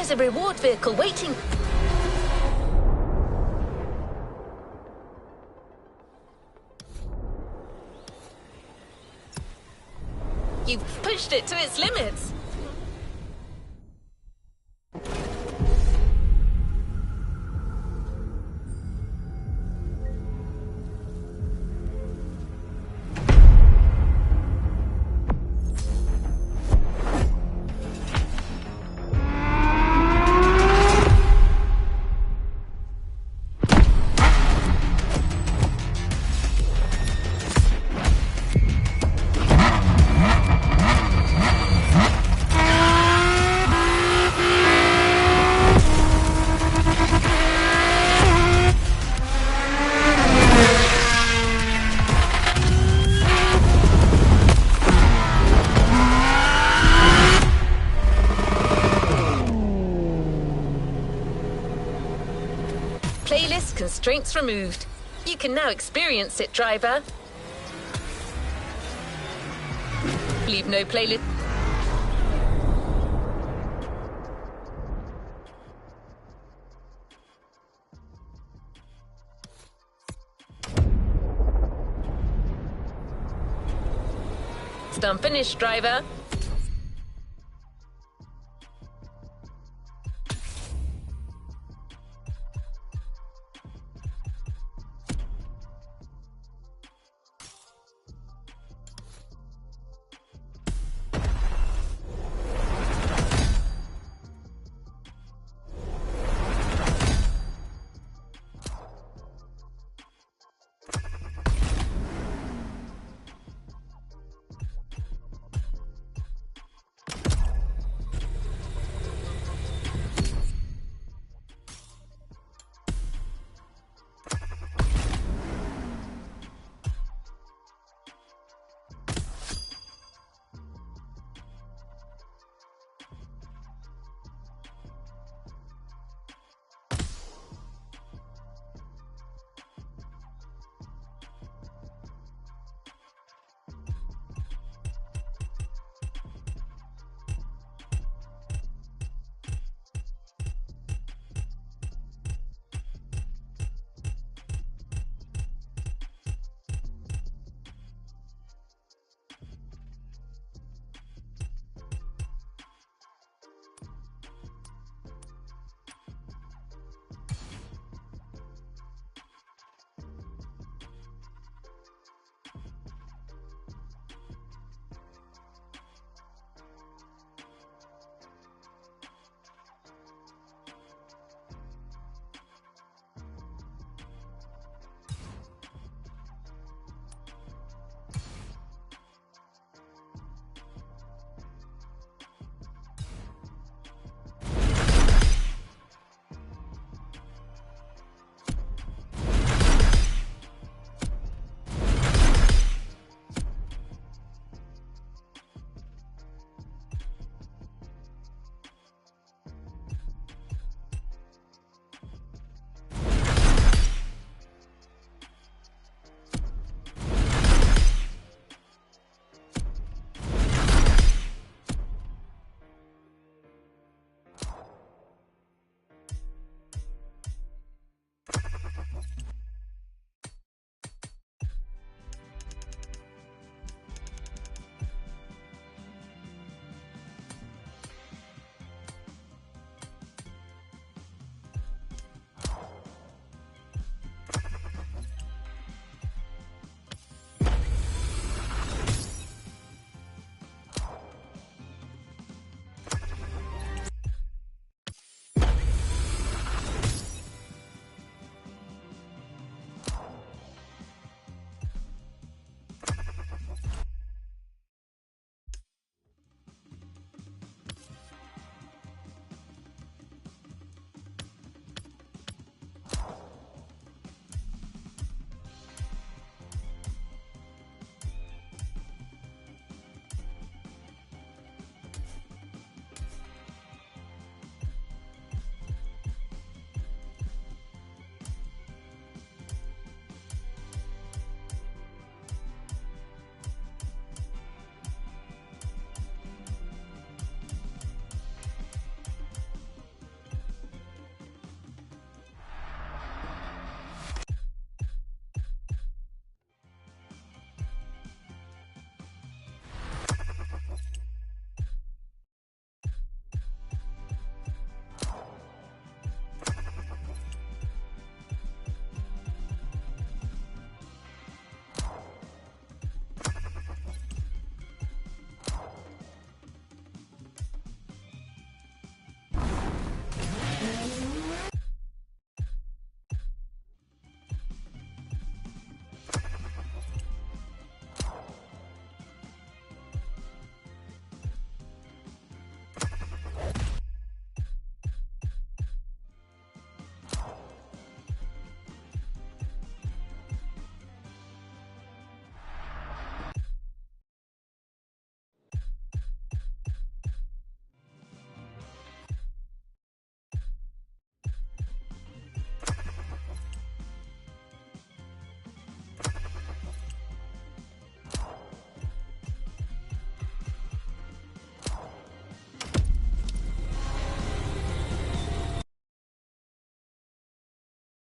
There's a reward vehicle waiting. You've pushed it to its limits. Playlist constraints removed. You can now experience it, driver. Leave no playlist. Done finished, driver.